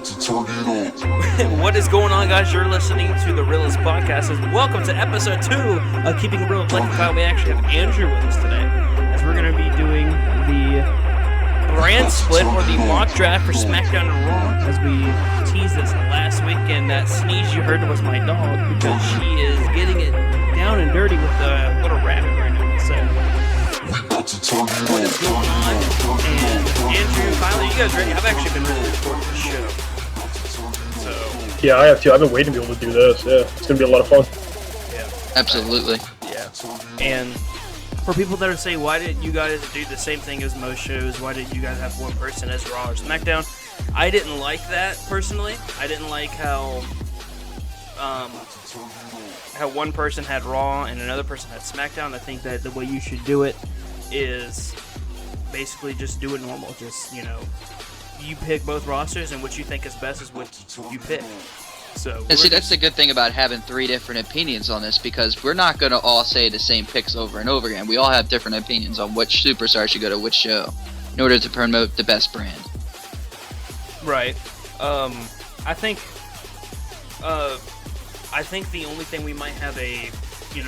What is going on, guys? You're listening to the Realest podcast. Welcome to episode 2 of Keeping It Real with Blake and Kyle. We actually have Andrew with us today, as we're going to be doing the brand split or the mock draft for SmackDown and Raw, as we teased this last week. And that sneeze you heard was my dog, because she is getting it down and dirty with the little rabbit right now. So, what is going on? And Andrew, Kyle, you guys ready? I've actually been really looking forward to the show. Yeah, I have too. I've been waiting to be able to do this. Yeah, it's gonna be a lot of fun. Yeah, absolutely. Yeah, and for people that are saying, why didn't you guys do the same thing as most shows? Why didn't you guys have one person as Raw or SmackDown? I didn't like that personally. I didn't like how one person had Raw and another person had SmackDown. I think that the way you should do it is basically just do it normal. Just, you pick both rosters, and what you think is best is what you pick. So, and see, that's the good thing about having 3 different opinions on this, because we're not going to all say the same picks over and over again. We all have different opinions on which superstar should go to which show in order to promote the best brand. Right. I think the only thing we might have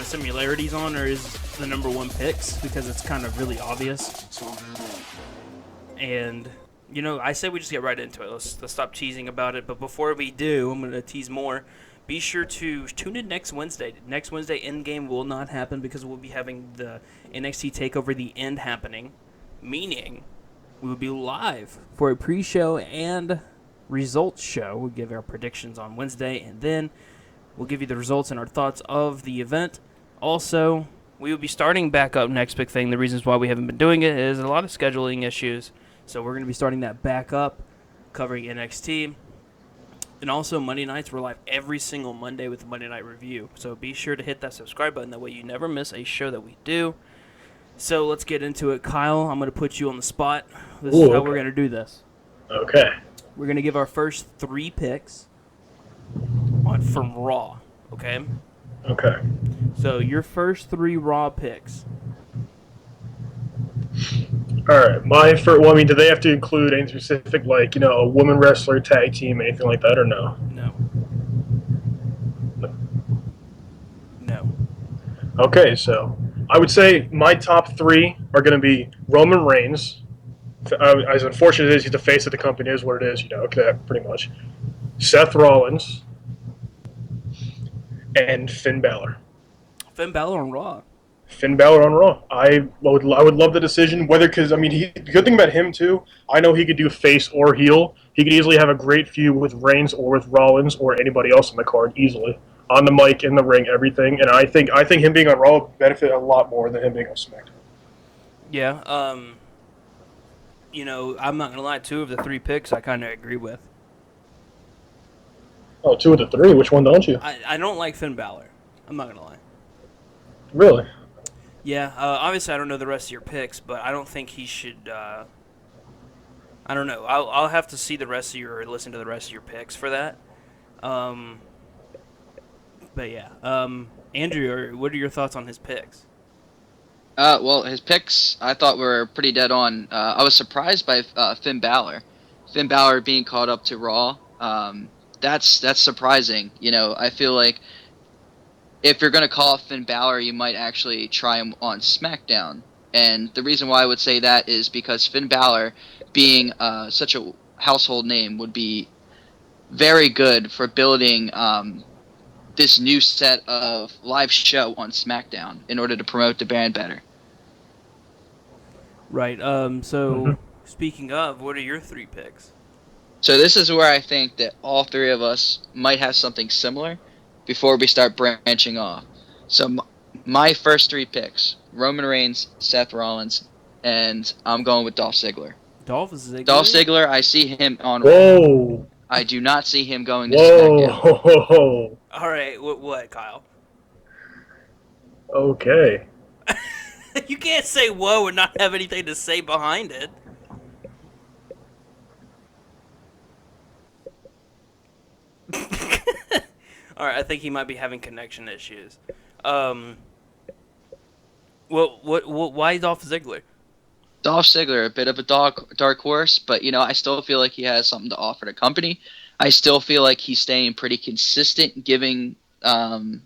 similarities on is the number 1 picks, because it's kind of really obvious. And I say we just get right into it. Let's stop teasing about it. But before we do, I'm going to tease more. Be sure to tune in next Wednesday. Next Wednesday, Endgame will not happen because we'll be having the NXT TakeOver The End happening, meaning we will be live for a pre-show and results show. We'll give our predictions on Wednesday, and then we'll give you the results and our thoughts of the event. Also, we will be starting back up next big thing. The reasons why we haven't been doing it is a lot of scheduling issues. So we're going to be starting that back up, covering NXT. And also Monday nights, we're live every single Monday with the Monday Night Review. So be sure to hit that subscribe button. That way you never miss a show that we do. So let's get into it. Kyle, I'm going to put you on the spot. This is how we're going to do this. Okay. We're going to give our first 3 picks from Raw. Okay? Okay. So your first 3 Raw picks. All right. My first. Well, do they have to include anything specific, like a woman wrestler, tag team, anything like that, or no? No. Okay, so I would say my top 3 are going to be Roman Reigns. As unfortunate as he's the face of the company, is what it is. Okay, pretty much. Seth Rollins and Finn Balor. Finn Balor on Raw. Finn Balor on Raw. I would love the decision. Because the good thing about him too, I know he could do face or heel. He could easily have a great feud with Reigns or with Rollins or anybody else on the card easily, on the mic, in the ring, everything. And I think him being on Raw would benefit a lot more than him being on SmackDown. Yeah. I'm not gonna lie. 2 of the 3 picks I kind of agree with. Oh, 2 of the 3. Which one don't you? I don't like Finn Balor. I'm not gonna lie. Really? Yeah, obviously I don't know the rest of your picks, but I don't think he should, I don't know. I'll have to see listen to the rest of your picks for that. But yeah. Andrew, what are your thoughts on his picks? Well, his picks I thought were pretty dead on. I was surprised by Finn Balor. Finn Balor being called up to Raw. That's surprising. I feel like if you're going to call Finn Balor, you might actually try him on SmackDown. And the reason why I would say that is because Finn Balor, being such a household name, would be very good for building this new set of live show on SmackDown in order to promote the brand better. Right. Speaking of, what are your 3 picks? So this is where I think that all 3 of us might have something similar before we start branching off. So my first 3 picks: Roman Reigns, Seth Rollins, and I'm going with Dolph Ziggler. Dolph Ziggler? Dolph Ziggler, I see him on Whoa. Raw. I do not see him going to SmackDown. Whoa. All right, what, Kyle? Okay. You can't say whoa and not have anything to say behind it. All right, I think he might be having connection issues. Why Dolph Ziggler? Dolph Ziggler, a bit of a dark horse, but I still feel like he has something to offer the company. I still feel like he's staying pretty consistent, giving the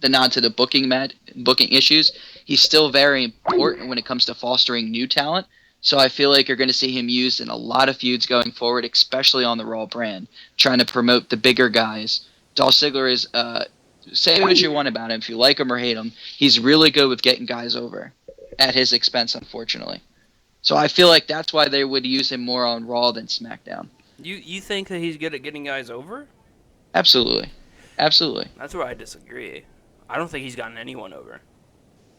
nod to the booking issues. He's still very important when it comes to fostering new talent. So I feel like you're going to see him used in a lot of feuds going forward, especially on the Raw brand, trying to promote the bigger guys. Dolph Ziggler is, say what you want about him, if you like him or hate him, he's really good with getting guys over at his expense, unfortunately. So I feel like that's why they would use him more on Raw than SmackDown. You think that he's good at getting guys over? Absolutely. Absolutely. That's where I disagree. I don't think he's gotten anyone over.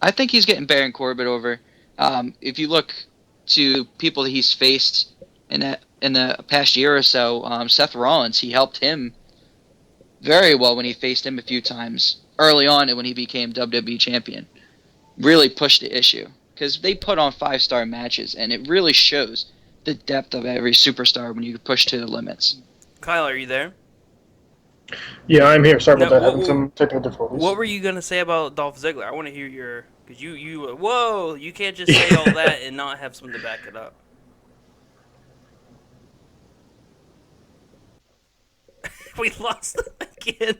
I think he's getting Baron Corbin over. If you look to people that he's faced in the past year or so, Seth Rollins, he helped him very well when he faced him a few times early on and when he became WWE champion. Really pushed the issue because they put on 5-star matches, and it really shows the depth of every superstar when you push to the limits. Kyle, are you there? Yeah, I'm here. Sorry about Now, that. Having some technical difficulties. What were you gonna say about Dolph Ziggler? I want to hear your, because whoa, you can't just say all that and not have something to back it up. We lost him again.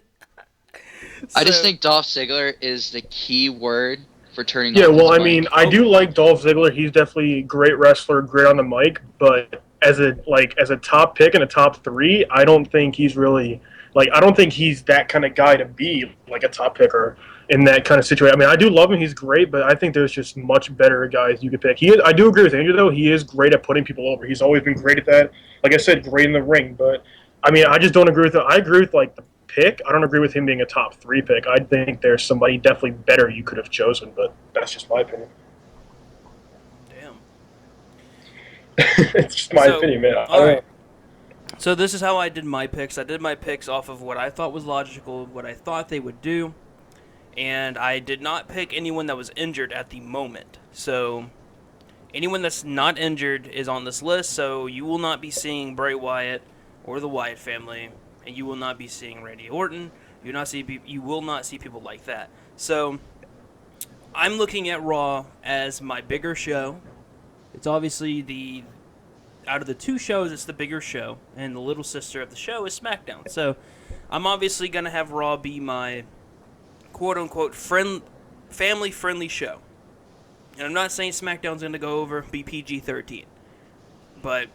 I just think Dolph Ziggler is the key word for turning. Yeah, off well, his I mic. mean, I do like Dolph Ziggler. He's definitely a great wrestler, great on the mic. But as a top pick in a top 3, I don't think he's really I don't think he's that kind of guy to be like a top picker in that kind of situation. I mean, I do love him. He's great, but I think there's just much better guys you could pick. I do agree with Andrew though. He is great at putting people over. He's always been great at that. Like I said, great in the ring. But I mean, I just don't agree with it. I agree with the pick. I don't agree with him being a top 3 pick. I think there's somebody definitely better you could have chosen, but that's just my opinion. Damn. It's just my opinion, man. All right. So this is how I did my picks. I did my picks off of what I thought was logical, what I thought they would do, and I did not pick anyone that was injured at the moment. So anyone that's not injured is on this list, so you will not be seeing Bray Wyatt or the Wyatt family, and you will not be seeing Randy Orton. You will not see people like that. So I'm looking at Raw as my bigger show. It's obviously out of the 2 shows, it's the bigger show, and the little sister of the show is SmackDown. So I'm obviously going to have Raw be my quote-unquote family-friendly show. And I'm not saying SmackDown's going to go over, be PG-13. But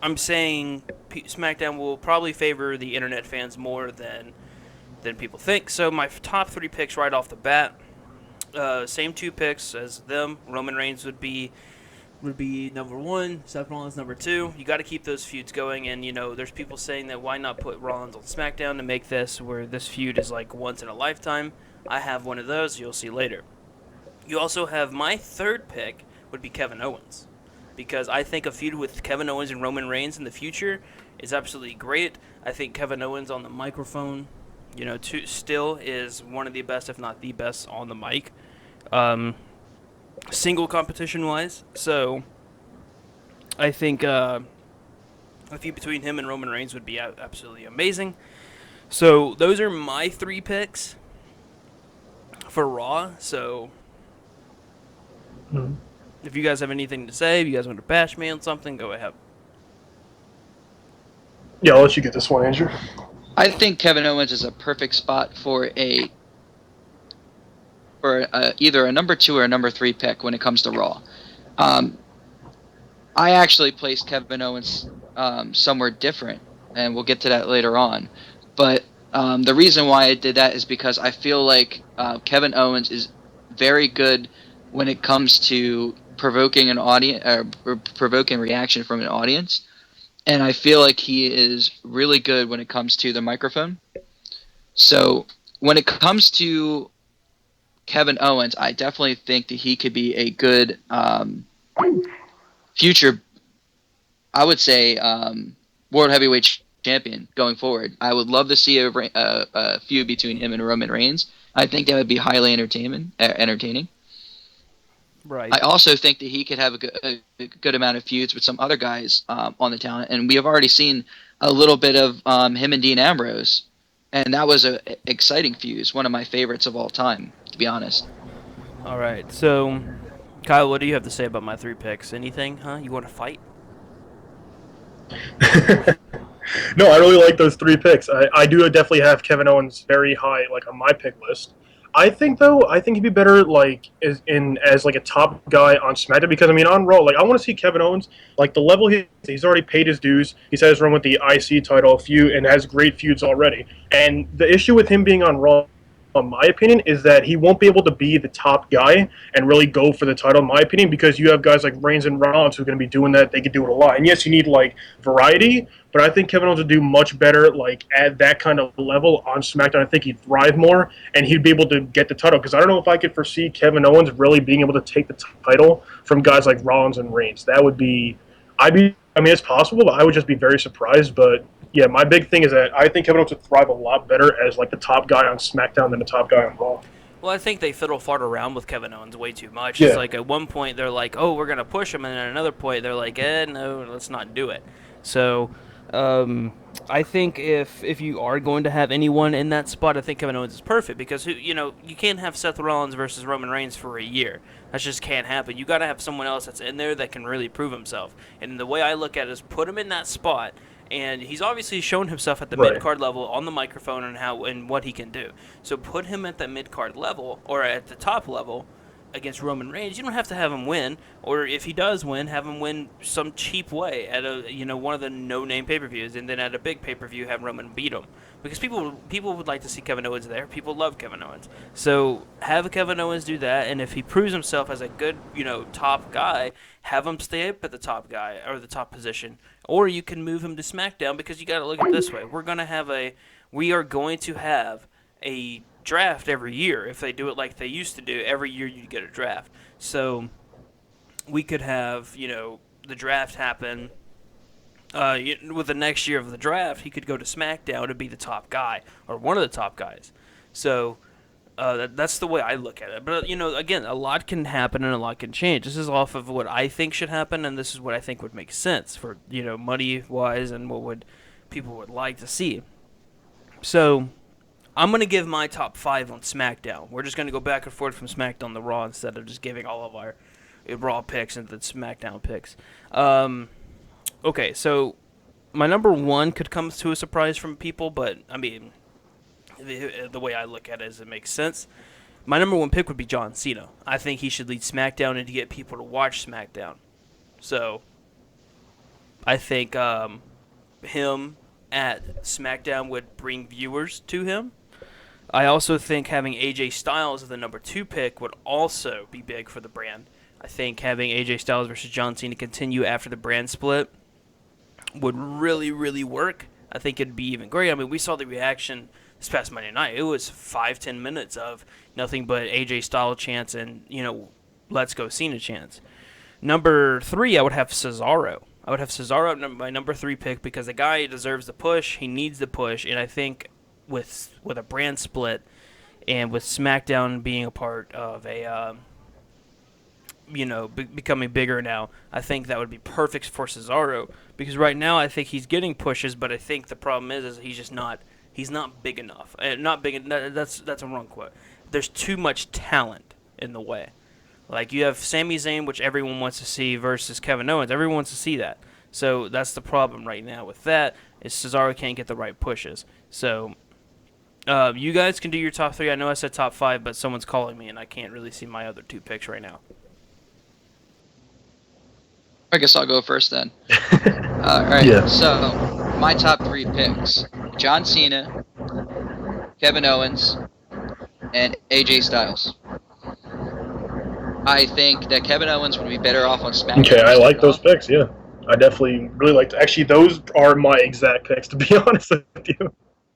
I'm saying SmackDown will probably favor the internet fans more than people think. So my top 3 picks right off the bat, same 2 picks as them. Roman Reigns would be number 1, Seth Rollins number 2. You got to keep those feuds going, and there's people saying that why not put Rollins on SmackDown to make this where this feud is like once in a lifetime. I have one of those. You'll see later. You also have my 3rd pick would be Kevin Owens, because I think a feud with Kevin Owens and Roman Reigns in the future is absolutely great. I think Kevin Owens on the microphone, still is one of the best, if not the best, on the mic. Single competition-wise, so I think a feud between him and Roman Reigns would be absolutely amazing. So those are my 3 picks for Raw. So if you guys have anything to say, if you guys want to bash me on something, go ahead. Yeah, I'll let you get this one, Andrew. I think Kevin Owens is a perfect spot for either a number 2 or a number 3 pick when it comes to Raw. I actually placed Kevin Owens somewhere different, and we'll get to that later on. But the reason why I did that is because I feel like Kevin Owens is very good when it comes to provoking an audience or provoking reaction from an audience, and I feel like he is really good when it comes to the microphone. So when it comes to Kevin Owens, I definitely think that he could be a good future, I would say, world heavyweight champion going forward. I would love to see a feud between him and Roman Reigns. I think that would be highly entertaining. Right. I also think that he could have a good amount of feuds with some other guys on the talent, and we have already seen a little bit of him and Dean Ambrose, and that was an exciting feud. It's one of my favorites of all time, to be honest. All right. So, Kyle, what do you have to say about my 3 picks? Anything? Huh? You want to fight? No, I really like those 3 picks. I do definitely have Kevin Owens very high, like on my pick list. I think though, I think he'd be better like as like a top guy on SmackDown because I mean on Raw, like I want to see Kevin Owens like the level he's already paid his dues. He's had his run with the IC title a few and has great feuds already. And the issue with him being on Raw, in my opinion, is that he won't be able to be the top guy and really go for the title, in my opinion, because you have guys like Reigns and Rollins who are going to be doing that. They can do it a lot. And yes, you need like variety, but I think Kevin Owens would do much better like at that kind of level on SmackDown. I think he'd thrive more and he'd be able to get the title because I don't know if I could foresee Kevin Owens really being able to take the title from guys like Rollins and Reigns. That would be, I mean, it's possible, but I would just be very surprised. But yeah, my big thing is that I think Kevin Owens would thrive a lot better as like the top guy on SmackDown than the top guy on Raw. Well, I think they fiddle fart around with Kevin Owens way too much. Yeah. It's like at one point they're like, "Oh, we're gonna push him," and at another point they're like, no, let's not do it." So, I think if you are going to have anyone in that spot, I think Kevin Owens is perfect because you can't have Seth Rollins versus Roman Reigns for a year. That just can't happen. You got to have someone else that's in there that can really prove himself. And the way I look at it is put him in that spot. And he's obviously shown himself at the Right. mid card level on the microphone and what he can do. So put him at the mid card level or at the top level against Roman Reigns. You don't have to have him win, or if he does win, have him win some cheap way at one of the no name pay per views, and then at a big pay per view have Roman beat him because people would like to see Kevin Owens there. People love Kevin Owens, so have Kevin Owens do that, and if he proves himself as a good top guy, have him stay up at the top guy or the top position. Or you can move him to SmackDown because you got to look at it this way. We are going to have a draft every year. If they do it like they used to do, every year you get a draft. So we could have, the draft happen. With the next year of the draft, he could go to SmackDown to be the top guy or one of the top guys. So that's the way I look at it. But, again, a lot can happen and a lot can change. This is off of what I think should happen, and this is what I think would make sense for, money-wise and what people would like to see. So I'm going to give my top 5 on SmackDown. We're just going to go back and forth from SmackDown to Raw instead of just giving all of our Raw picks and the SmackDown picks. Okay, so my number 1 could come to a surprise from people, but, I mean, the way I look at it is it makes sense. My number 1 pick would be John Cena. I think he should lead SmackDown and to get people to watch SmackDown. So I think him at SmackDown would bring viewers to him. I also think having AJ Styles as the number 2 pick would also be big for the brand. I think having AJ Styles versus John Cena continue after the brand split would really, really work. I think it'd be even great. I mean, we saw the reaction this past Monday night. It was 5-10 minutes of nothing but AJ Styles chants and, let's go Cena chants. Number 3, I would have Cesaro. I would have Cesaro my number 3 pick because the guy deserves the push. He needs the push. And I think with a brand split and with SmackDown being a part of a, becoming bigger now, I think that would be perfect for Cesaro because right now I think he's getting pushes, but I think the problem is he's just not. He's not big enough. Not big. That's a wrong quote. There's too much talent in the way. Like you have Sami Zayn, which everyone wants to see, versus Kevin Owens. Everyone wants to see that. So that's the problem right now with that. Is Cesaro can't get the right pushes. So you guys can do your top 3. I know I said top 5, but someone's calling me, and I can't really see my other 2 picks right now. I guess I'll go first then. All right. Yeah. So my top 3 picks: John Cena, Kevin Owens, and AJ Styles. I think that Kevin Owens would be better off on SmackDown. Okay, I like those picks, yeah. I definitely really like to. Actually, those are my exact picks, to be honest with you.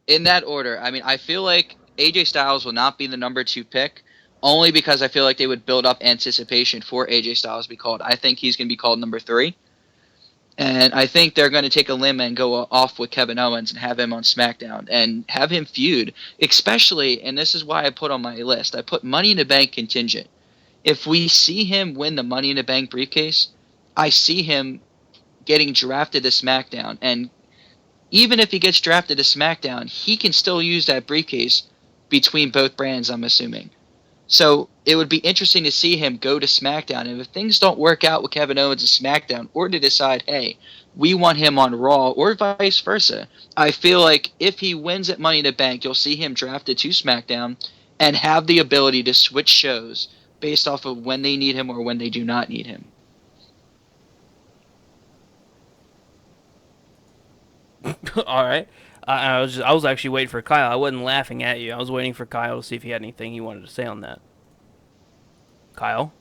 In that order, I mean, I feel like AJ Styles will not be the number 2 pick, only because I feel like they would build up anticipation for AJ Styles to be called. I think he's going to be called number 3. And I think they're going to take a limb and go off with Kevin Owens and have him on SmackDown and have him feud, especially, and this is why I put on my list, I put Money in the Bank contingent. If we see him win the Money in the Bank briefcase, I see him getting drafted to SmackDown. And even if he gets drafted to SmackDown, he can still use that briefcase between both brands, I'm assuming. So it would be interesting to see him go to SmackDown. And if things don't work out with Kevin Owens and SmackDown, or to decide, hey, we want him on Raw, or vice versa, I feel like if he wins at Money in the Bank, you'll see him drafted to SmackDown and have the ability to switch shows based off of when they need him or when they do not need him. All right. I was actually waiting for Kyle. I wasn't laughing at you. I was waiting for Kyle to see if he had anything he wanted to say on that. Kyle?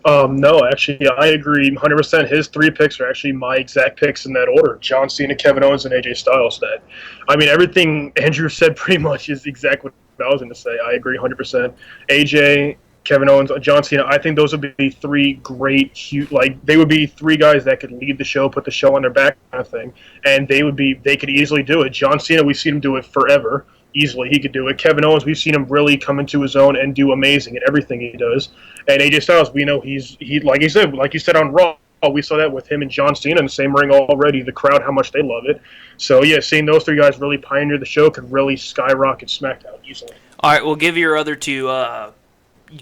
No, actually, I agree 100%. His three picks are actually my exact picks in that order: John Cena, Kevin Owens, and AJ Styles. That, I mean, everything Andrew said pretty much is exactly what I was going to say. I agree 100%. AJ, Kevin Owens, John Cena. I think those would be three great, huge, like they would be three guys that could lead the show, put the show on their back, kind of thing, and they could easily do it. John Cena, we've seen him do it forever. Easily, he could do it. Kevin Owens, we've seen him really come into his own and do amazing in everything he does. And AJ Styles, we know he like you said on Raw, we saw that with him and John Cena in the same ring already. The crowd, how much they love it. So yeah, seeing those three guys really pioneer the show could really skyrocket SmackDown easily. All right, well, give your other two.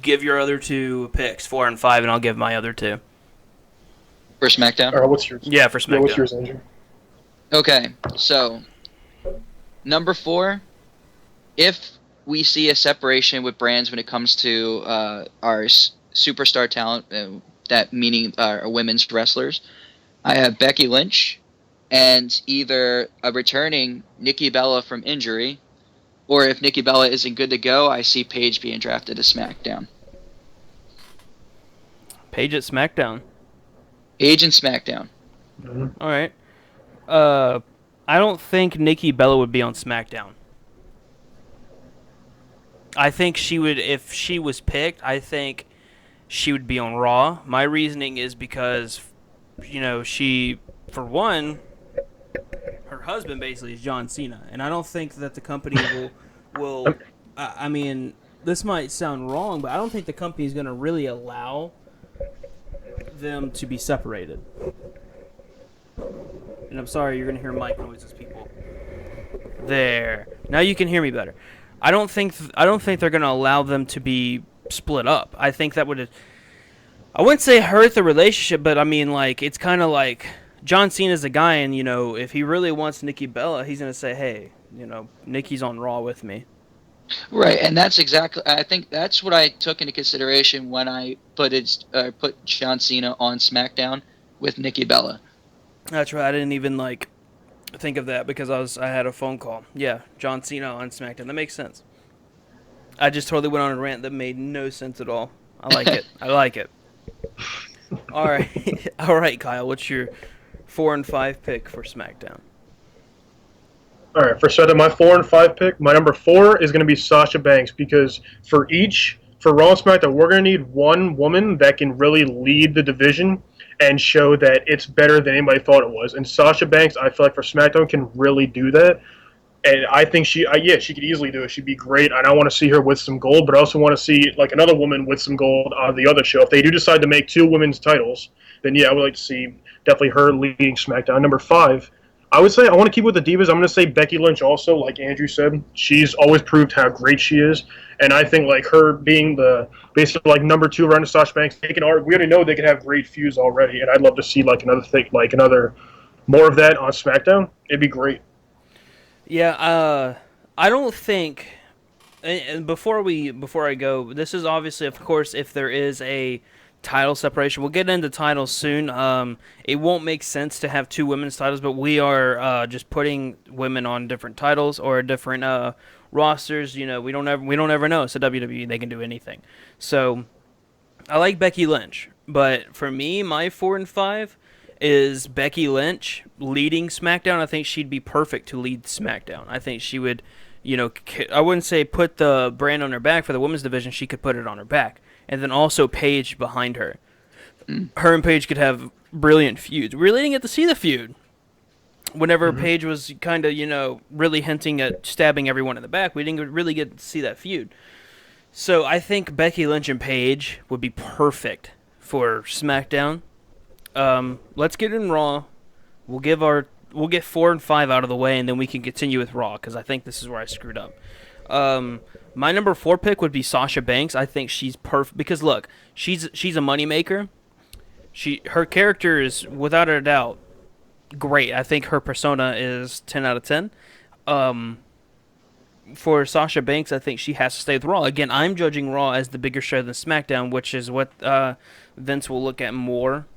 Give your other two picks, 4 and 5, and I'll give my other two. For SmackDown? All right, what's yours? Yeah, for SmackDown. Yeah, what's yours, Andrew? Okay, so number 4, if we see a separation with brands when it comes to our superstar talent, that meaning our women's wrestlers, I have Becky Lynch and either a returning Nikki Bella from injury, or if Nikki Bella isn't good to go, I see Paige being drafted to SmackDown. Paige at SmackDown. Paige and SmackDown. Mm-hmm. All right. I don't think Nikki Bella would be on SmackDown. I think she would, if she was picked, I think she would be on Raw. My reasoning is because, she, for one, her husband basically is John Cena, and I don't think that the company will. I mean, this might sound wrong, but I don't think the company is going to really allow them to be separated. And I'm sorry, you're going to hear mic noises, people. There. Now you can hear me better. I don't think they're going to allow them to be split up. I think that would, I wouldn't say hurt the relationship, but I mean, like, it's kind of like John Cena's a guy, and if he really wants Nikki Bella, he's going to say, hey, Nikki's on Raw with me. Right, and that's exactly. I think that's what I took into consideration when I put John Cena on SmackDown with Nikki Bella. That's right. I didn't even think of that because I had a phone call. Yeah, John Cena on SmackDown. That makes sense. I just totally went on a rant that made no sense at all. I like it. I like it. All right, all right, Kyle. What's your 4 and 5 pick for SmackDown? All right, for starting my 4 and 5 pick, my number 4 is going to be Sasha Banks, because for Raw and SmackDown, we're going to need one woman that can really lead the division and show that it's better than anybody thought it was. And Sasha Banks, I feel like for SmackDown, can really do that. And I think she could easily do it. She'd be great. And I want to see her with some gold, but I also want to see another woman with some gold on the other show. If they do decide to make 2 women's titles, then yeah, I would like to see definitely her leading SmackDown. Number 5, I would say I want to keep with the Divas. I'm going to say Becky Lynch also. Like Andrew said, she's always proved how great she is. And I think her being the basically number 2 around Sasha Banks, we already know they could have great feuds already. And I'd love to see another more of that on SmackDown. It'd be great. Yeah, I don't think. And before I go, this is obviously, of course, if there is a title separation. We'll get into titles soon. It won't make sense to have 2 women's titles, but we are just putting women on different titles or different rosters. We don't ever know. So WWE, they can do anything. So I like Becky Lynch, but for me, my 4 and 5 is Becky Lynch leading SmackDown. I think she'd be perfect to lead SmackDown. I think she would, I wouldn't say put the brand on her back for the women's division. She could put it on her back. And then also Paige behind her. Her and Paige could have brilliant feuds. We really didn't get to see the feud. Whenever Paige was kind of, really hinting at stabbing everyone in the back, we didn't really get to see that feud. So I think Becky Lynch and Paige would be perfect for SmackDown. Let's get in Raw. We'll get 4 and 5 out of the way, and then we can continue with Raw, because I think this is where I screwed up. My number 4 pick would be Sasha Banks. I think she's perfect because look, she's a moneymaker. Her character is without a doubt great. I think her persona is 10 out of 10. Um, for Sasha Banks, I think she has to stay with Raw. Again, I'm judging Raw as the bigger show than SmackDown, which is what Vince will look at more,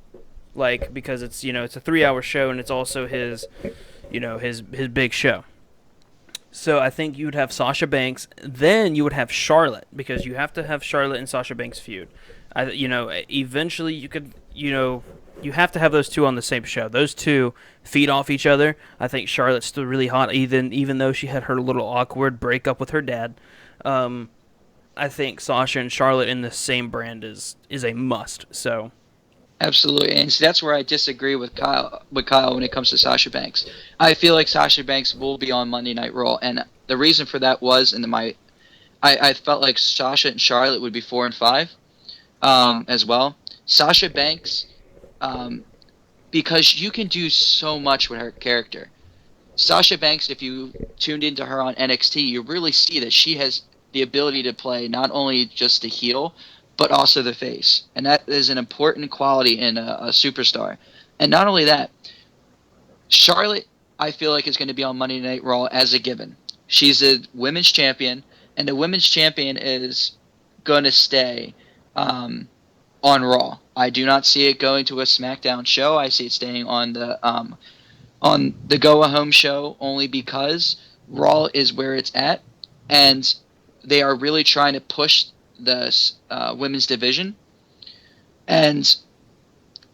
like because it's it's a 3 hour show and it's also his his big show. So I think you would have Sasha Banks, then you would have Charlotte because you have to have Charlotte and Sasha Banks feud. Eventually you could you have to have those two on the same show. Those two feed off each other. I think Charlotte's still really hot, even though she had her little awkward breakup with her dad. I think Sasha and Charlotte in the same brand is a must. So Absolutely, and so that's where I disagree with Kyle. When it comes to Sasha Banks, I feel like Sasha Banks will be on Monday Night Raw, and the reason for that was I felt like Sasha and Charlotte would be 4 and 5, as well. Sasha Banks, because you can do so much with her character. Sasha Banks, if you tuned into her on NXT, you really see that she has the ability to play not only just the heel, but also the face. And that is an important quality in a superstar. And not only that, Charlotte, I feel like, is going to be on Monday Night Raw as a given. She's a women's champion, and the women's champion is going to stay on Raw. I do not see it going to a SmackDown show. I see it staying on the go-home show only because Raw is where it's at, and they are really trying to push the women's division. And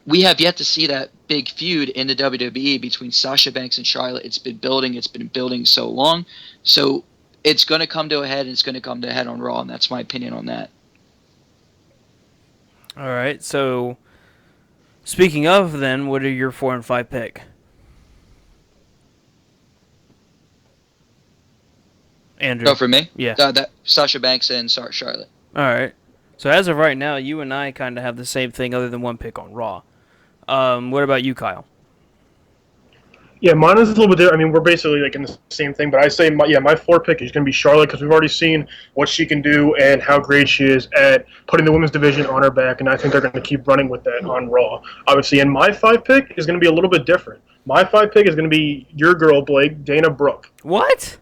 we have yet to see that big feud in the WWE between Sasha Banks and Charlotte. It's been building so long. So it's going to come to a head, and it's going to come to a head on Raw, and that's my opinion on that. all right. So speaking of, then, what are your 4 and 5 pick? Andrew. So for me, Yeah. that Sasha Banks and Charlotte. All right. So as of right now, you and I kind of have the same thing, other than one pick on Raw. What about you, Kyle? Yeah, mine is a little bit different. I mean, we're basically like in the same thing, but I say my 4 pick is going to be Charlotte because we've already seen what she can do and how great she is at putting the women's division on her back, and I think they're going to keep running with that on Raw, obviously. And my 5 pick is going to be a little bit different. My 5 pick is going to be your girl, Blake, Dana Brooke. What?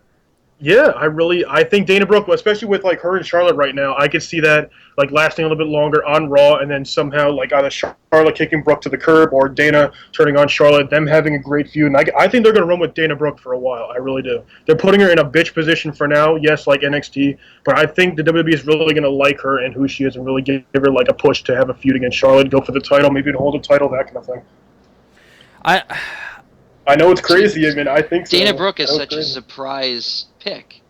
Yeah, I think Dana Brooke, especially with like her and Charlotte right now, I could see that like lasting a little bit longer on Raw, and then somehow like either Charlotte kicking Brooke to the curb or Dana turning on Charlotte, them having a great feud. And I think they're going to run with Dana Brooke for a while. I really do. They're putting her in a bitch position for now, yes, like NXT, but I think the WWE is really going to like her and who she is, and really give her like a push to have a feud against Charlotte, go for the title, maybe to hold the title, that kind of thing. I know it's crazy. I mean, I think so. Dana Brooke is such a surprise pick,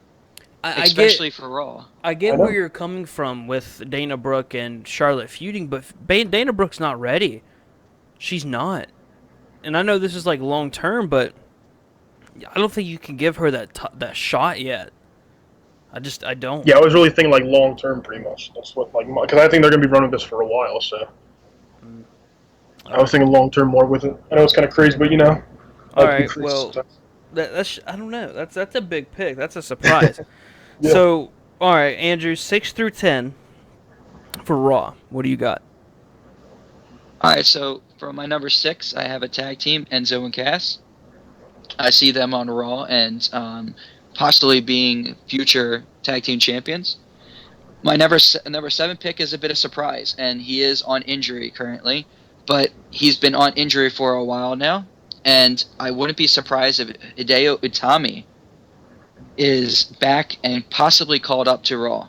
especially for Raw. I get where you're coming from with Dana Brooke and Charlotte feuding, but Dana Brooke's not ready. She's not. And I know this is like long term, but I don't think you can give her that shot yet. I don't. Yeah, I was really thinking like long term, pretty much. That's what because I think they're gonna be running this for a while. So I was thinking long term more with it. I know it's kind of crazy, but All right. Well, that's I don't know. That's a big pick. That's a surprise. Yeah. So all right, Andrew, 6 through 10 for Raw. What do you got? All right, so for my number 6, I have a tag team, Enzo and Cass. I see them on Raw and possibly being future tag team champions. My number 7 pick is a bit of surprise, and he is on injury currently, but he's been on injury for a while now, and I wouldn't be surprised if Hideo Itami is back and possibly called up to Raw.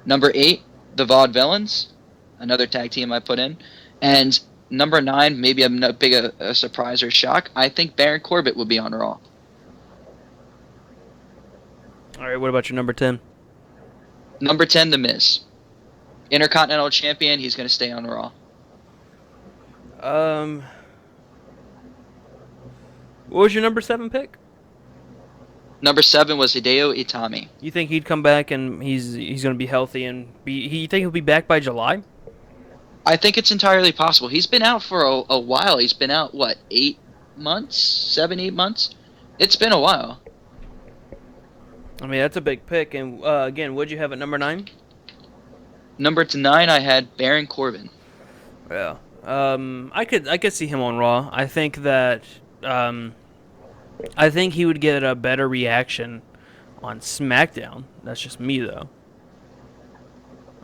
Number 8, the Vaudevillains, another tag team I put in. And number 9, maybe a big a surprise or shock, I think Baron Corbin will be on Raw. All right, what about your number 10? Number 10, The Miz. Intercontinental Champion, he's going to stay on Raw. What was your number 7 pick? Number 7 was Hideo Itami. You think he'd come back and he's going to be healthy and you think he'll be back by July? I think it's entirely possible. He's been out for a while. He's been out, 8 months? 7, 8 months? It's been a while. I mean, that's a big pick. And again, what'd you have at number 9? Number 9, I had Baron Corbin. Yeah. I could see him on Raw. Um, I think he would get a better reaction on SmackDown. That's just me though.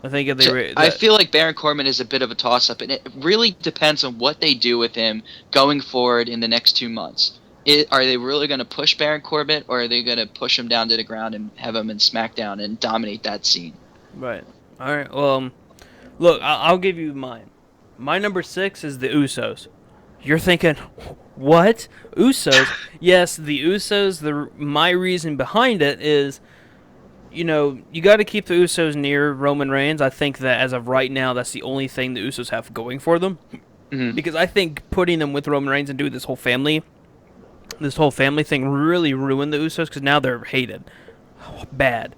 I think if they So were I that feel like Baron Corbin is a bit of a toss-up, and it really depends on what they do with him going forward in the next 2 months. Are they really going to push Baron Corbin, or are they going to push him down to the ground and have him in SmackDown and dominate that scene? right. All right. Well, look, I'll give you mine. My number 6 is the Usos. You're thinking, what? Usos? Yes, the Usos. My reason behind it is, you got to keep the Usos near Roman Reigns. I think that as of right now, that's the only thing the Usos have going for them. Mm-hmm. Because I think putting them with Roman Reigns and doing this whole family thing really ruined the Usos because now they're hated. Bad.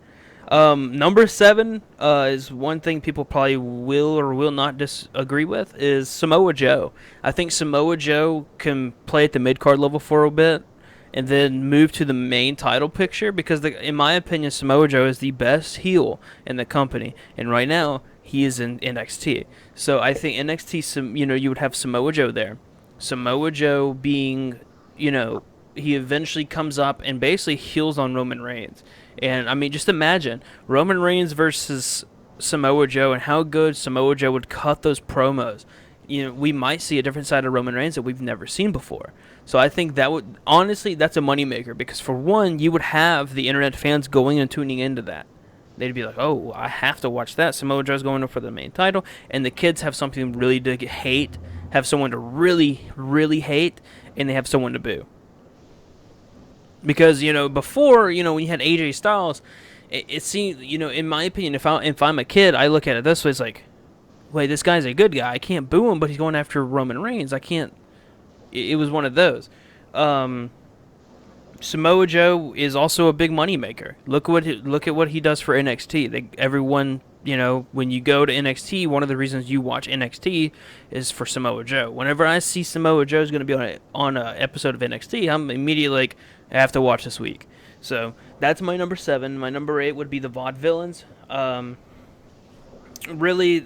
Number 7 is one thing people probably will or will not disagree with is Samoa Joe. I think Samoa Joe can play at the mid card level for a bit and then move to the main title picture because, in my opinion, Samoa Joe is the best heel in the company, and right now he is in NXT. So I think NXT, you would have Samoa Joe there. Samoa Joe being, he eventually comes up and basically heals on Roman Reigns. And I mean, just imagine Roman Reigns versus Samoa Joe and how good Samoa Joe would cut those promos. We might see a different side of Roman Reigns that we've never seen before. So I think that's a moneymaker because for one, you would have the internet fans going and tuning into that. They'd be like, oh, I have to watch that. Samoa Joe's going up for the main title. And the kids have something really to hate, have someone to really, really hate, and they have someone to boo. Because before when you had AJ Styles, it seemed in my opinion, if I'm a kid, I look at it this way: it's like, wait, this guy's a good guy. I can't boo him, but he's going after Roman Reigns. I can't. It was one of those. Samoa Joe is also a big money maker. Look at what he does for NXT. Everyone, when you go to NXT, one of the reasons you watch NXT is for Samoa Joe. Whenever I see Samoa Joe's going to be on a episode of NXT, I'm immediately like, I have to watch this week. So that's my number 7. My number 8 would be the Vaudevillains. Really,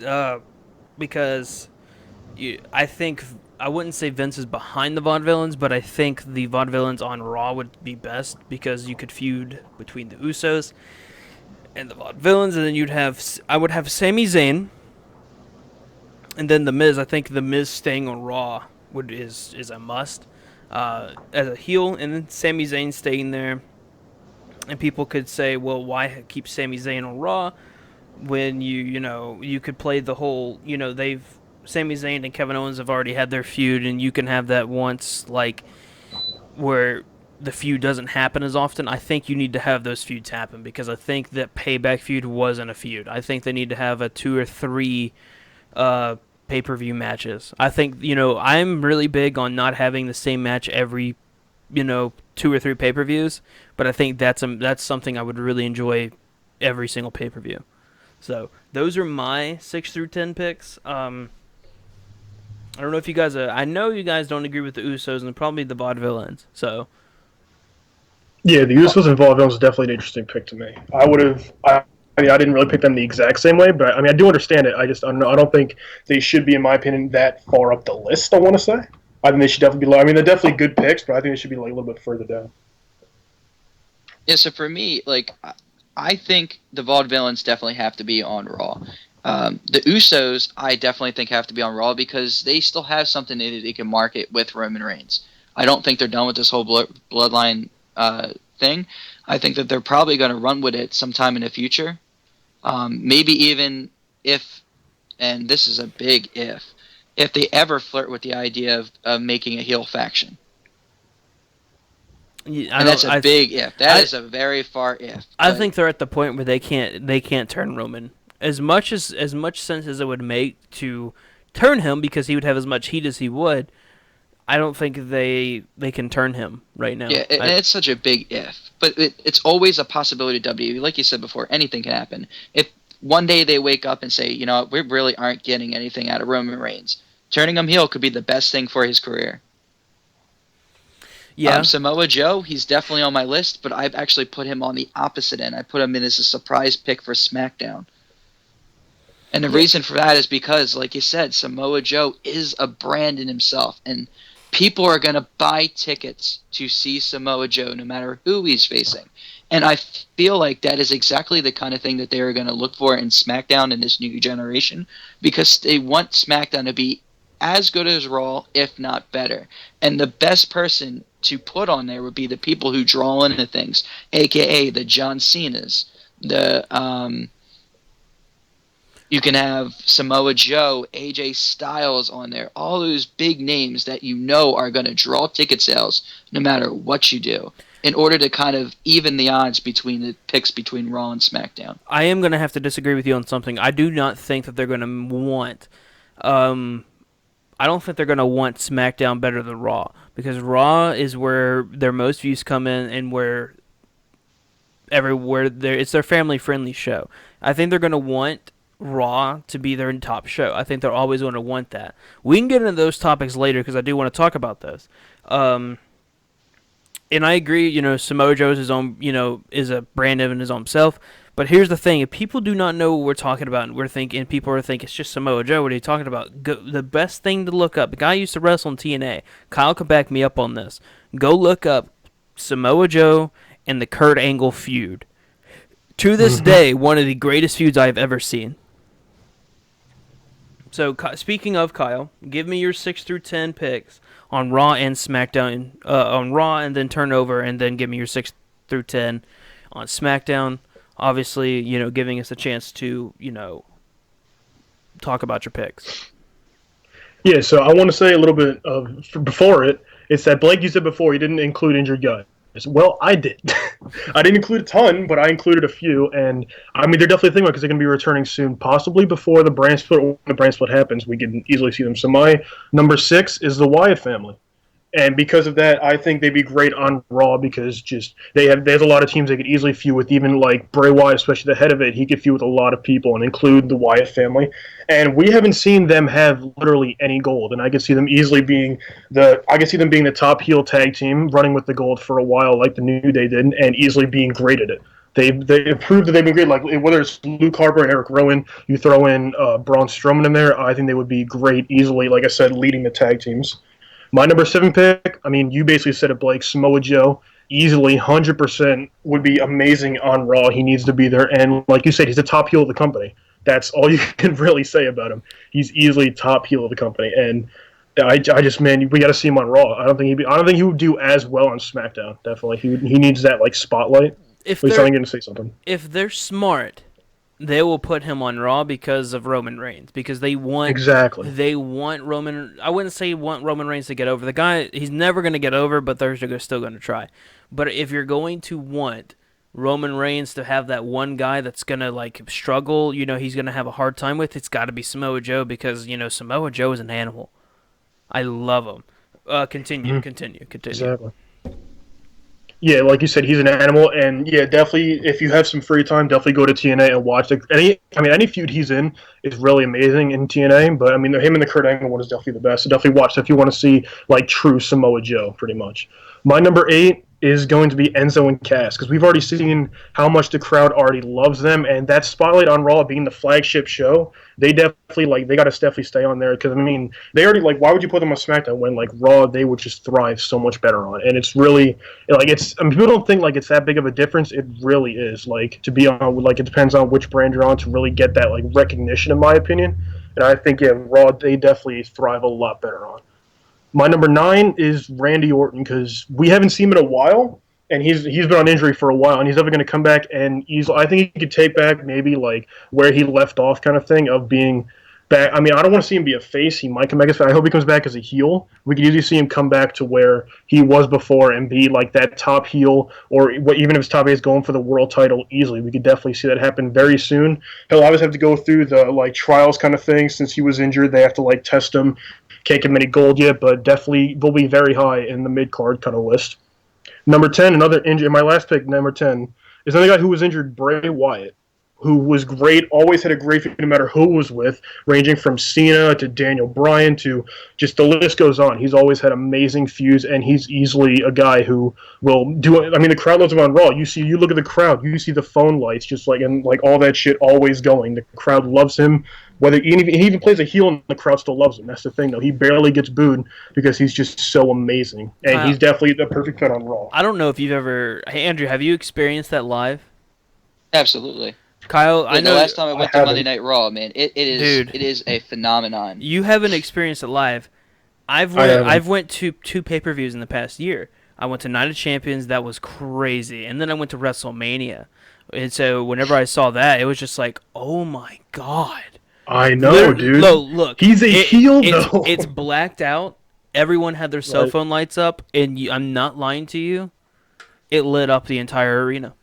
because I think I wouldn't say Vince is behind the Vaudevillains, but I think the Vaudevillains on Raw would be best because you could feud between the Usos and the Vaudevillains, and then I would have Sami Zayn, and then the Miz. I think the Miz staying on Raw is a must as a heel, and then Sami Zayn staying there. And people could say, well, why keep Sami Zayn on Raw when you could play the whole Sami Zayn and Kevin Owens have already had their feud, and you can have that once, like, where the feud doesn't happen as often. I think you need to have those feuds happen because I think that Payback feud wasn't a feud. I think they need to have a 2 or 3 pay-per-view matches. I think, I'm really big on not having the same match every, 2 or 3 pay-per-views, but I think that's something I would really enjoy every single pay-per-view. So those are my 6 through 10 picks. I don't know if you guys. I know you guys don't agree with the Usos and probably the Vaudevillains. So Yeah, the Usos and Vaudevillains was definitely an interesting pick to me. I would have. I mean, I didn't really pick them the exact same way, but I mean, I do understand it. I don't think they should be, in my opinion, that far up the list. I want to say. I think they should definitely be low. I mean, they're definitely good picks, but I think they should be like a little bit further down. Yeah, so for me, like, I think the Vaudevillains definitely have to be on Raw. The Usos, I definitely think have to be on Raw because they still have something they can market with Roman Reigns. I don't think they're done with this whole bloodline thing. I think that they're probably going to run with it sometime in the future. Maybe even if, and this is a big if they ever flirt with the idea of making a heel faction. yeah, And that's a big if. That is a very far if. I think they're at the point where they can't turn Roman. As much sense as it would make to turn him because he would have as much heat as he would, I don't think they can turn him right now. Yeah, and it's such a big if. But it's always a possibility to WWE. Like you said before, anything can happen. If one day they wake up and say, we really aren't getting anything out of Roman Reigns, turning him heel could be the best thing for his career. Yeah. Samoa Joe, he's definitely on my list, but I've actually put him on the opposite end. I put him in as a surprise pick for SmackDown. And the Yeah. reason for that is because, like you said, Samoa Joe is a brand in himself. And people are going to buy tickets to see Samoa Joe no matter who he's facing. And I feel like that is exactly the kind of thing that they are going to look for in SmackDown in this new generation, because they want SmackDown to be as good as Raw, if not better. And the best person to put on there would be the people who draw into things, aka the John Cena's, the you can have Samoa Joe, AJ Styles on there, all those big names that you know are going to draw ticket sales no matter what you do, in order to kind of even the odds between the picks between Raw and SmackDown. I am going to have to disagree with you on something. I do not think that they're going to want. I don't think they're going to want SmackDown better than Raw, because Raw is where their most views come in and where everywhere it's their family friendly show. I think they're going to want Raw to be their top show. I think they're always going to want that. We can get into those topics later because I do want to talk about this. And I agree, Samoa Joe is his own, is a brand in his own self. But here's the thing: if people do not know what we're talking about, and people are thinking it's just Samoa Joe, what are you talking about? The best thing to look up. The guy used to wrestle in TNA. Kyle can back me up on this. Go look up Samoa Joe and the Kurt Angle feud. To this day, one of the greatest feuds I've ever seen. So, speaking of Kyle, give me your 6 through 10 picks on Raw and SmackDown. On Raw, and then turn over, and then give me your 6 through 10 on SmackDown. Obviously, giving us a chance to, talk about your picks. Yeah, so I want to say a little bit before it. It's that Blake, you said before, you didn't include injured guys. Well, I did. I didn't include a ton, but I included a few, and I mean they're definitely a thing because they're going to be returning soon, possibly before the brand split. Or when the brand split happens, we can easily see them. So my number 6 is the Wyatt family. And because of that, I think they'd be great on Raw because there's a lot of teams they could easily feud with. Even like Bray Wyatt, especially the head of it, he could feud with a lot of people and include the Wyatt family. And we haven't seen them have literally any gold. And I could see them easily being the top heel tag team, running with the gold for a while, like the New Day did, and easily being great at it. They proved that they've been great. Like whether it's Luke Harper and Eric Rowan, you throw in Braun Strowman in there, I think they would be great easily. Like I said, leading the tag teams. My number 7 pick, I mean, you basically said it, Blake. Samoa Joe, easily 100% would be amazing on Raw. He needs to be there. And like you said, he's the top heel of the company. That's all you can really say about him. He's easily top heel of the company. And I just, man, we got to see him on Raw. I don't think he would do as well on SmackDown. Definitely, he needs that like spotlight. If At least I'm going to say something. If they're smart, they will put him on Raw because of Roman Reigns, because they want Roman. I wouldn't say want Roman Reigns to get over. The guy, he's never going to get over, but they're still going to try. But if you're going to want Roman Reigns to have that one guy that's going to like struggle, he's going to have a hard time with, it's got to be Samoa Joe, because Samoa Joe is an animal. I love him. Continue. Exactly. Yeah, like you said, he's an animal, and yeah, definitely. If you have some free time, definitely go to TNA and watch it. Any feud he's in is really amazing in TNA. But I mean, him and the Kurt Angle one is definitely the best. So definitely watch it if you want to see like true Samoa Joe, pretty much. My number 8 is going to be Enzo and Cass, because we've already seen how much the crowd already loves them, and that spotlight on Raw being the flagship show, they got to definitely stay on there, because I mean they already why would you put them on SmackDown when like Raw they would just thrive so much better on, and it's really people don't think like it's that big of a difference. It really is, like, to be on, like, it depends on which brand you're on to really get that like recognition, in my opinion, and I think Raw they definitely thrive a lot better on. My number 9 is Randy Orton, because we haven't seen him in a while, and he's been on injury for a while, and he's never going to come back. And I think he could take back maybe like where he left off, kind of thing, of being back. I mean, I don't want to see him be a face. He might come back as face. I hope he comes back as a heel. We could easily see him come back to where he was before and be like that top heel, or even if his top 8 is going for the world title easily. We could definitely see that happen very soon. He'll always have to go through the like trials kind of thing, since he was injured. They have to like test him. Can't get many gold yet, but definitely will be very high in the mid-card kind of list. Number 10, another injury. My last pick, number 10, is another guy who was injured, Bray Wyatt. who was great, always had a great feud no matter who was with, ranging from Cena to Daniel Bryan to just the list goes on. He's always had amazing feuds, and he's easily a guy who will do it. I mean, the crowd loves him on Raw. You look at the crowd, you see the phone lights, just like and like all that shit always going. The crowd loves him. Whether he even plays a heel, and the crowd still loves him. That's the thing, though. He barely gets booed because he's just so amazing, and he's definitely the perfect fit on Raw. I don't know if you've ever. Hey, Andrew, have you experienced that live? Absolutely. Kyle, I know. The last time I went to Monday haven't. Night Raw, man, it is a phenomenon. You haven't experienced it live. haven't. I've went to 2 pay-per-views in the past year. I went to Night of Champions, that was crazy, and then I went to WrestleMania. And so whenever I saw that, it was just like, oh my god. I know, dude. Look, he's a heel, though. It's blacked out. Everyone had their cell Right. phone lights up, and I'm not lying to you. It lit up the entire arena.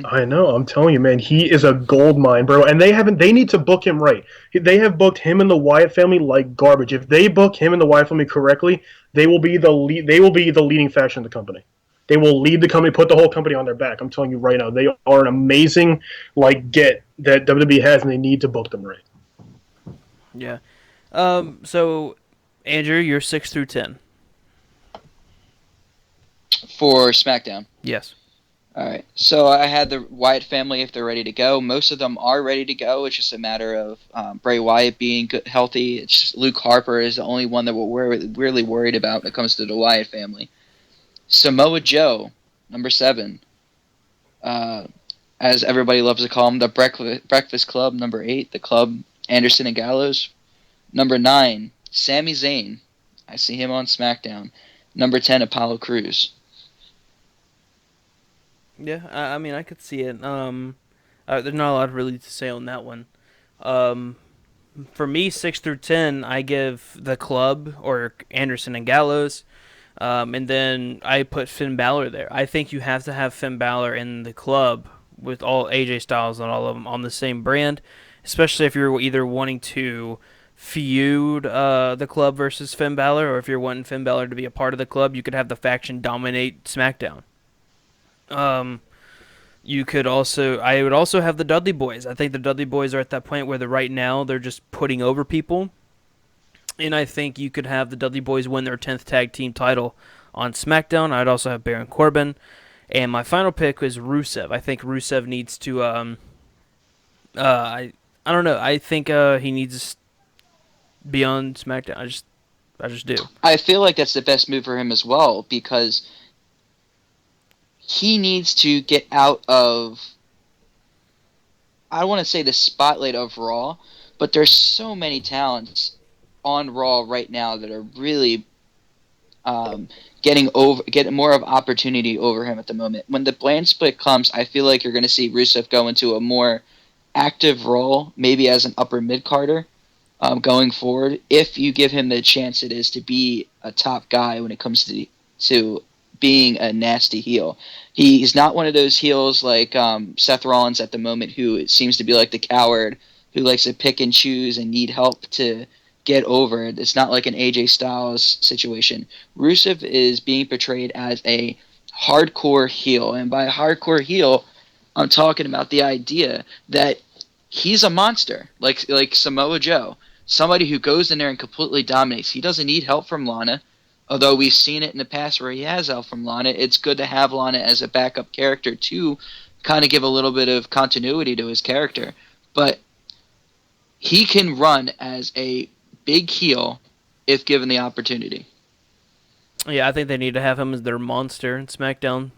I know. I'm telling you, man. He is a gold mine, bro. And they haven't. They need to book him right. They have booked him and the Wyatt family like garbage. If they book him and the Wyatt family correctly, they will be the lead. They will be the leading faction of the company. They will lead the company, put the whole company on their back. I'm telling you right now, they are an amazing get that WWE has, and they need to book them right. Yeah. So, Andrew, you're 6 through 10. For SmackDown. Yes. All right. So I had the Wyatt family if they're ready to go. Most of them are ready to go. It's just a matter of Bray Wyatt being healthy. It's just Luke Harper is the only one that we're really worried about when it comes to the Wyatt family. Samoa Joe, number 7. As everybody loves to call him, the Breakfast Club, number 8. The Club, Anderson and Gallows. Number 9, Sami Zayn. I see him on SmackDown. Number 10, Apollo Crews. Yeah, I mean, I could see it. There's not a lot really to say on that one. For me, 6 through 10, I give the Club or Anderson and Gallows, and then I put Finn Balor there. I think you have to have Finn Balor in the Club with all AJ Styles and all of them on the same brand, especially if you're either wanting to feud the Club versus Finn Balor, or if you're wanting Finn Balor to be a part of the Club, you could have the faction dominate SmackDown. You could also, I would also have the Dudley Boys. I think the Dudley Boys are at that point where right now they're just putting over people, and I think you could have the Dudley Boys win their 10th tag team title on SmackDown. I'd also have Baron Corbin, and my final pick is Rusev. I think Rusev needs to, I don't know. I think he needs to be on SmackDown. I just do. I feel like that's the best move for him as well, because he needs to get out of, I don't want to say the spotlight of Raw, but there's so many talents on Raw right now that are really getting more of opportunity over him at the moment. When the brand split comes, I feel like you're going to see Rusev go into a more active role, maybe as an upper mid-carder going forward, if you give him the chance it is to be a top guy when it comes to being a nasty heel. He's not one of those heels like Seth Rollins at the moment, who seems to be like the coward who likes to pick and choose and need help to get over it. It's not like an AJ Styles situation. Rusev is being portrayed as a hardcore heel, and by hardcore heel, I'm talking about the idea that he's a monster, like Samoa Joe, somebody who goes in there and completely dominates. He doesn't need help from Lana. Although we've seen it in the past where he has help from Lana, it's good to have Lana as a backup character to kind of give a little bit of continuity to his character. But he can run as a big heel if given the opportunity. Yeah, I think they need to have him as their monster in SmackDown.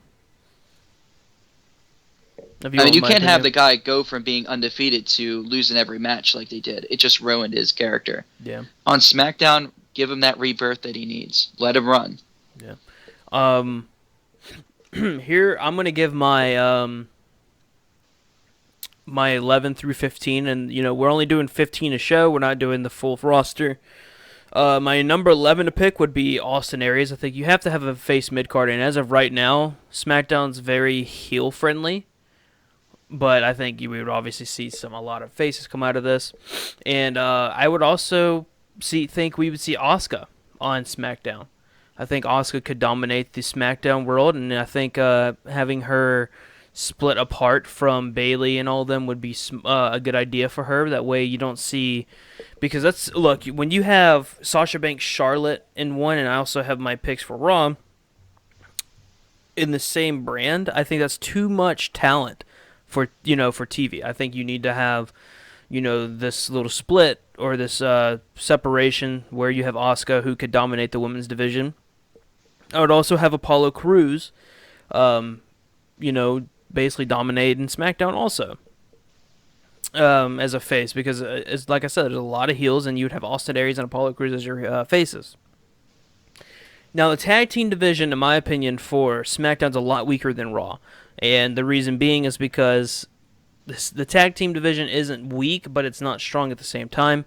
You can't have the guy go from being undefeated to losing every match like they did. It just ruined his character. Yeah. On SmackDown, give him that rebirth that he needs. Let him run. Yeah. Here I'm gonna give my my 11 through 15, and we're only doing 15 a show. We're not doing the full roster. My number 11 to pick would be Austin Aries. I think you have to have a face mid-card, and as of right now, SmackDown's very heel friendly. But I think we would obviously see a lot of faces come out of this, and I would also think we would see Asuka on SmackDown. I think Asuka could dominate the SmackDown world, and I think having her split apart from Bailey and all of them would be a good idea for her. That way you don't see, because that's, look, when you have Sasha Banks, Charlotte in one, and I also have my picks for Raw in the same brand, I think that's too much talent for for TV. I think you need to have this little split or this separation where you have Asuka who could dominate the women's division. I would also have Apollo Crews, basically dominate in SmackDown also as a face, because it's like I said, there's a lot of heels, and you'd have Austin Aries and Apollo Crews as your faces. Now, the tag team division, in my opinion, for SmackDown's a lot weaker than Raw, and the reason being is because the tag team division isn't weak, but it's not strong at the same time.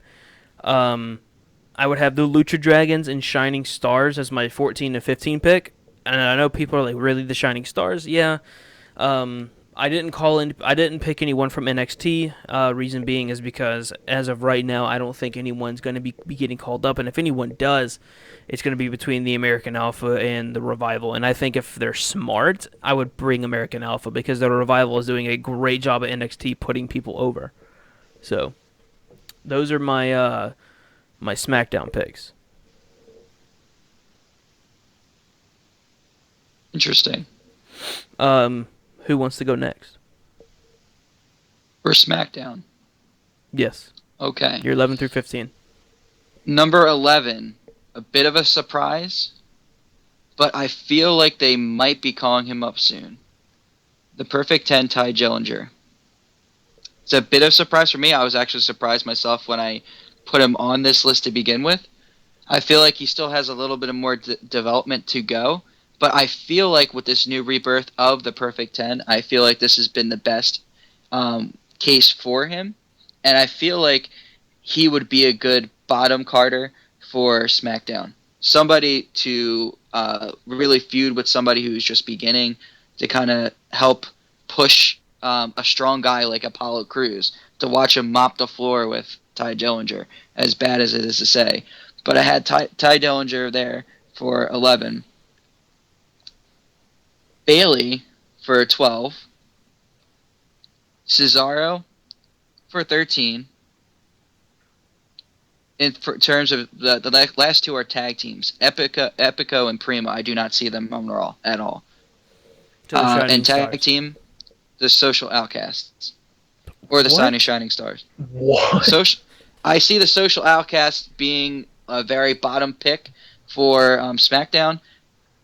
I would have the Lucha Dragons and Shining Stars as my 14 to 15 pick, and I know people are like, really, the Shining Stars? Yeah. I didn't pick anyone from NXT. Reason being is because as of right now, I don't think anyone's going to be getting called up, and if anyone does, it's going to be between the American Alpha and the Revival. And I think if they're smart, I would bring American Alpha, because the Revival is doing a great job at NXT putting people over. So those are my my SmackDown picks. Interesting. Who wants to go next? For SmackDown. Yes. Okay. You're 11 through 15. Number 11, a bit of a surprise, but I feel like they might be calling him up soon. The Perfect 10, Ty Dillinger. It's a bit of a surprise for me. I was actually surprised myself when I put him on this list to begin with. I feel like he still has a little bit of more development to go, but I feel like with this new rebirth of the Perfect 10, I feel like this has been the best case for him, and I feel like he would be a good bottom Carter for SmackDown. Somebody to really feud with somebody who's just beginning, to kind of help push a strong guy like Apollo Crews, to watch him mop the floor with Ty Dillinger, as bad as it is to say. But I had Ty Dillinger there for 11. Bailey for 12. Cesaro for 13. In terms of the last two are tag teams, Epico and Prima. I do not see them on Raw at all. And tag team, the Social Outcasts, or the Shining Stars. What? I see the Social Outcasts being a very bottom pick for SmackDown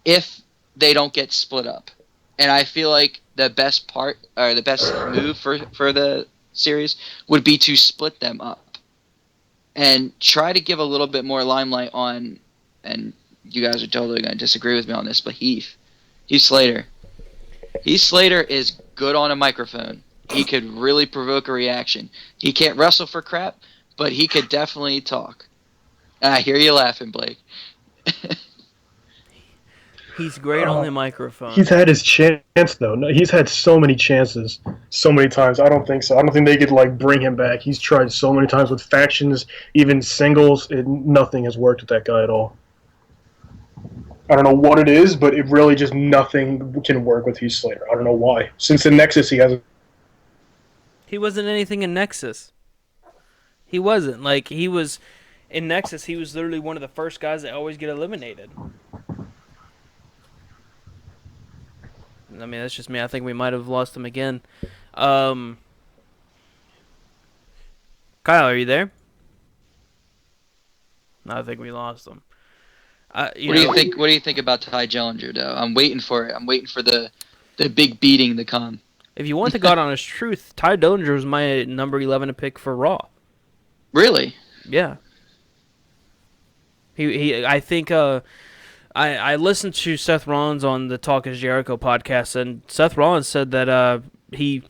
if they don't get split up. And I feel like the best part, or the best move for the series would be to split them up and try to give a little bit more limelight on, and you guys are totally going to disagree with me on this, but Heath Slater. Heath Slater is good on a microphone. He could really provoke a reaction. He can't wrestle for crap, but he could definitely talk. And I hear you laughing, Blake. He's great on the microphone. He's had his chance, though. No, he's had so many chances, so many times. I don't think so. I don't think they could bring him back. He's tried so many times with factions, even singles. Nothing has worked with that guy at all. I don't know what it is, but it really just nothing can work with Heath Slater. I don't know why. Since the Nexus, he hasn't. He wasn't anything in Nexus. He wasn't. He was in Nexus. He was literally one of the first guys that always get eliminated. I mean, that's just me. I think we might have lost him again. Kyle, are you there? No, I think we lost him. What do you think? What do you think about Ty Dillinger, though? I'm waiting for it. I'm waiting for the big beating to come. If you want the God honest truth, Ty Dillinger was my number 11 to pick for Raw. Really? Yeah. I think. I listened to Seth Rollins on the Talk is Jericho podcast, and Seth Rollins said that he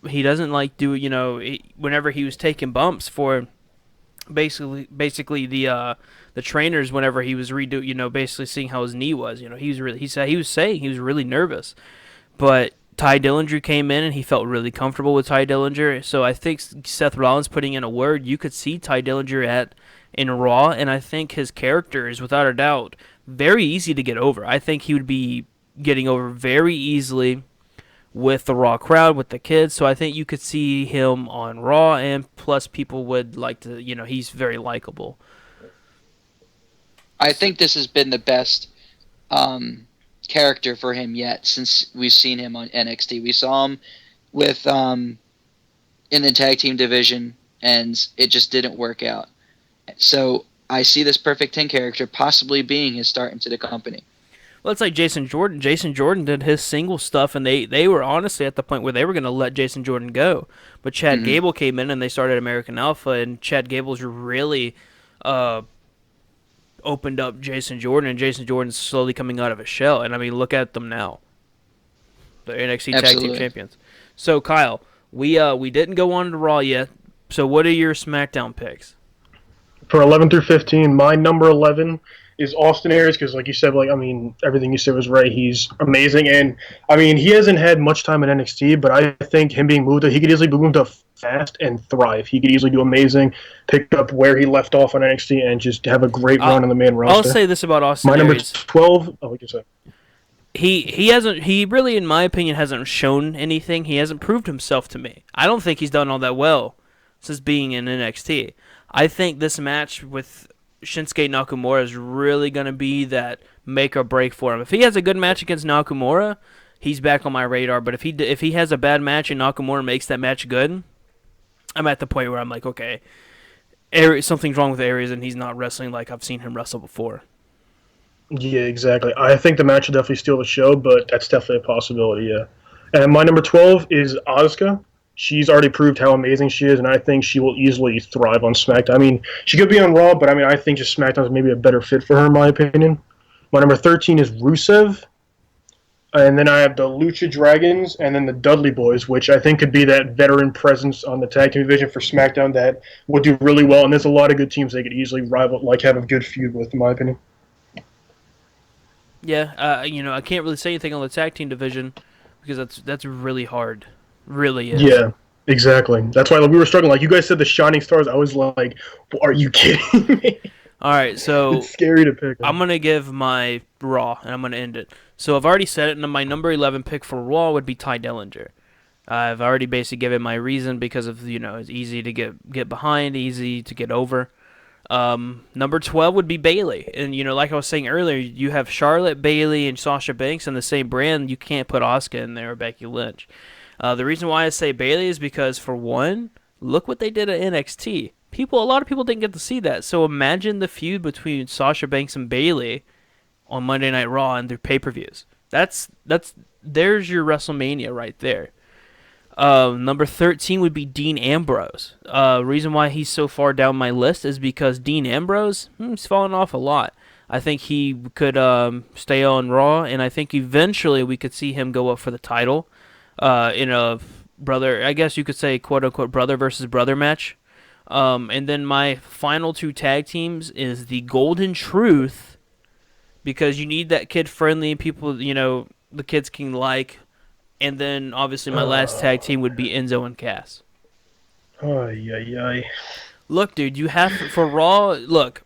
doesn't do whenever he was taking bumps for basically the trainers, whenever he was basically seeing how his knee was, he said he was really nervous, but Ty Dillinger came in and he felt really comfortable with Ty Dillinger. So I think Seth Rollins putting in a word, you could see Ty Dillinger in Raw, and I think his character is without a doubt very easy to get over. I think he would be getting over very easily with the Raw crowd, with the kids. So I think you could see him on Raw, and plus people would like to, he's very likable. I So, think this has been the best character for him yet since we've seen him on NXT. We saw him with in the tag team division, and it just didn't work out. So I see this Perfect 10 character possibly being his start into the company. well, it's like Jason Jordan. Jason Jordan did his single stuff, and they were honestly at the point where they were going to let Jason Jordan go. But Chad Mm-hmm. Gable came in, and they started American Alpha, and Chad Gable's really uh, opened up Jason Jordan, and Jason Jordan's slowly coming out of his shell. And I mean, look at them now, the NXT Tag Team Absolutely. Champions. So Kyle, we didn't go on to Raw yet. So what are your SmackDown picks? For 11 through 15, my number 11 is Austin Aries because, like you said, everything you said was right. He's amazing, and he hasn't had much time in NXT, but I think him being moved, he could easily be moved up fast and thrive. He could easily do amazing, pick up where he left off on NXT, and just have a great run on the main I'll roster. say this about Austin My number Aries. 12, like you said. He really, in my opinion, hasn't shown anything. He hasn't proved himself to me. I don't think he's done all that well since being in NXT. I think this match with Shinsuke Nakamura is really going to be that make or break for him. If he has a good match against Nakamura, he's back on my radar. But if he has a bad match and Nakamura makes that match good, I'm at the point where I'm like, okay, something's wrong with Aries and he's not wrestling like I've seen him wrestle before. Yeah, exactly. I think the match will definitely steal the show, but that's definitely a possibility, yeah. And my number 12 is Asuka. She's already proved how amazing she is, and I think she will easily thrive on SmackDown. She could be on Raw, but I think just SmackDown is maybe a better fit for her, in my opinion. My number 13 is Rusev. And then I have the Lucha Dragons and then the Dudley Boys, which I think could be that veteran presence on the tag team division for SmackDown that would do really well. And there's a lot of good teams they could easily rival, have a good feud with, in my opinion. Yeah, I can't really say anything on the tag team division because that's really hard, really is. Yeah, exactly. That's why we were struggling. Like you guys said, the Shining Stars. I was like, "Are you kidding me?" All right, so It's scary to pick. I'm gonna give my Raw and I'm gonna end it. So I've already said it, and my number 11 pick for Raw would be Ty Dillinger. I've already basically given my reason because of it's easy to get behind, easy to get over. Number 12 would be Bayley, and like I was saying earlier, you have Charlotte, Bayley, and Sasha Banks in the same brand. You can't put Asuka in there or Becky Lynch. The reason why I say Bayley is because, for one, look what they did at NXT. A lot of people didn't get to see that. So imagine the feud between Sasha Banks and Bayley on Monday Night Raw and their pay-per-views. There's your WrestleMania right there. Number 13 would be Dean Ambrose. Reason why he's so far down my list is because Dean Ambrose, he's fallen off a lot. I think he could stay on Raw, and I think eventually we could see him go up for the title in a brother, I guess you could say, quote-unquote, brother versus brother match. And then my final two tag teams is the Golden Truth, because you need that kid-friendly people, the kids can like. And then, obviously, my last tag team would be Enzo and Cass. Ay, ay, ay. Look, dude, you have for Raw. Look,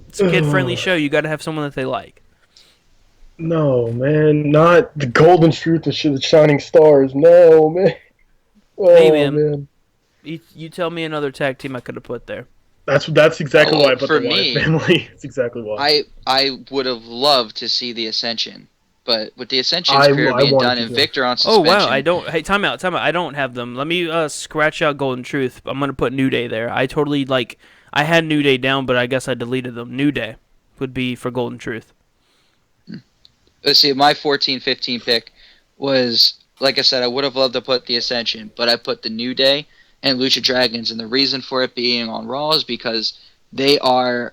it's a kid-friendly show. You got to have someone that they like. No, man, not the Golden Truth, the Shining Stars. No, man. Oh, Hey, man. man. You tell me another tag team I could have put there. That's exactly why I put for the me, Wyatt family. That's exactly why. I would have loved to see the Ascension, but with the Ascension's I career being wanted done to and go. Victor on Oh suspension. wow, I don't. Hey, time out. I don't have them. Let me scratch out Golden Truth. I'm gonna put New Day there. I totally I had New Day down, but I guess I deleted them. New Day would be for Golden Truth. Let's see, my 14-15 pick was, like I said, I would have loved to put the Ascension, but I put the New Day and Lucha Dragons, and the reason for it being on Raw is because they are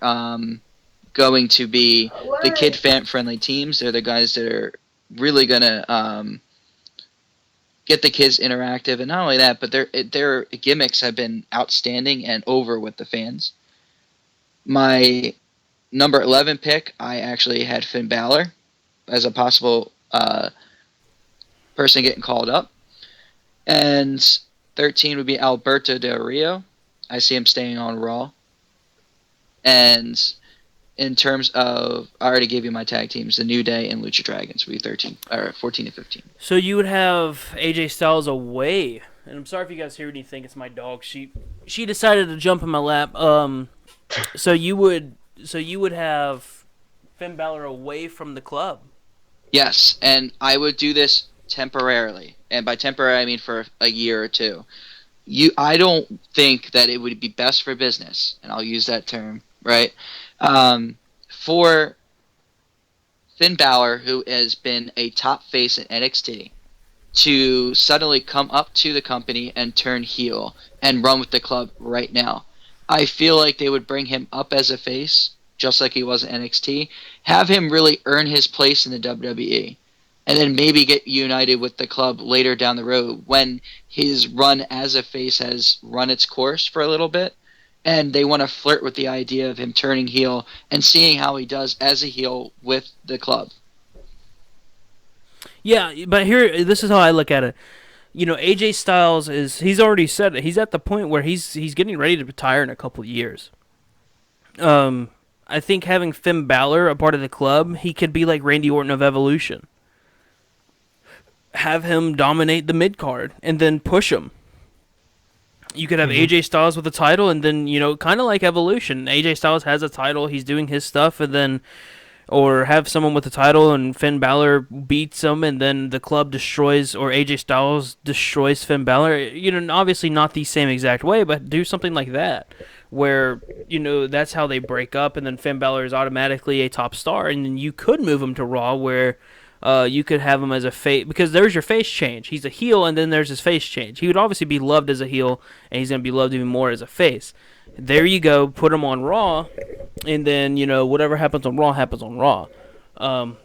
going to be the kid fan-friendly teams. They're the guys that are really going to get the kids interactive, and not only that, but their gimmicks have been outstanding and over with the fans. My number 11 pick, I actually had Finn Balor as a possible person getting called up. And 13 would be Alberto Del Rio. I see him staying on Raw. And in terms of, I already gave you my tag teams, the New Day and Lucha Dragons, would be 13 or 14 and 15. So you would have AJ Styles away, and I'm sorry if you guys hear anything. It's my dog. She decided to jump in my lap. So you would have Finn Balor away from the club. Yes, and I would do this temporarily, and by temporary I mean for a year or two. I don't think that it would be best for business, and I'll use that term, right? For Finn Balor, who has been a top face in NXT, to suddenly come up to the company and turn heel and run with the club right now. I feel like they would bring him up as a face, just like he was in NXT, have him really earn his place in the WWE, and then maybe get united with the club later down the road when his run as a face has run its course for a little bit, and they want to flirt with the idea of him turning heel and seeing how he does as a heel with the club. Yeah, but this is how I look at it. AJ Styles he's already said it. He's at the point where he's getting ready to retire in a couple of years. I think having Finn Balor a part of the club, he could be like Randy Orton of Evolution. Have him dominate the mid card and then push him. You could have AJ Styles with a title, and then kind of like Evolution. AJ Styles has a title, he's doing his stuff, and then or have someone with a title and Finn Balor beats him, and then the club destroys, or AJ Styles destroys Finn Balor. Obviously not the same exact way, but do something like that, where that's how they break up, and then Finn Balor is automatically a top star, and then you could move him to Raw, where you could have him as a face, because there's your face change. He's a heel, and then there's his face change. He would obviously be loved as a heel, and he's going to be loved even more as a face. There you go, put him on Raw, and then whatever happens on Raw happens on Raw.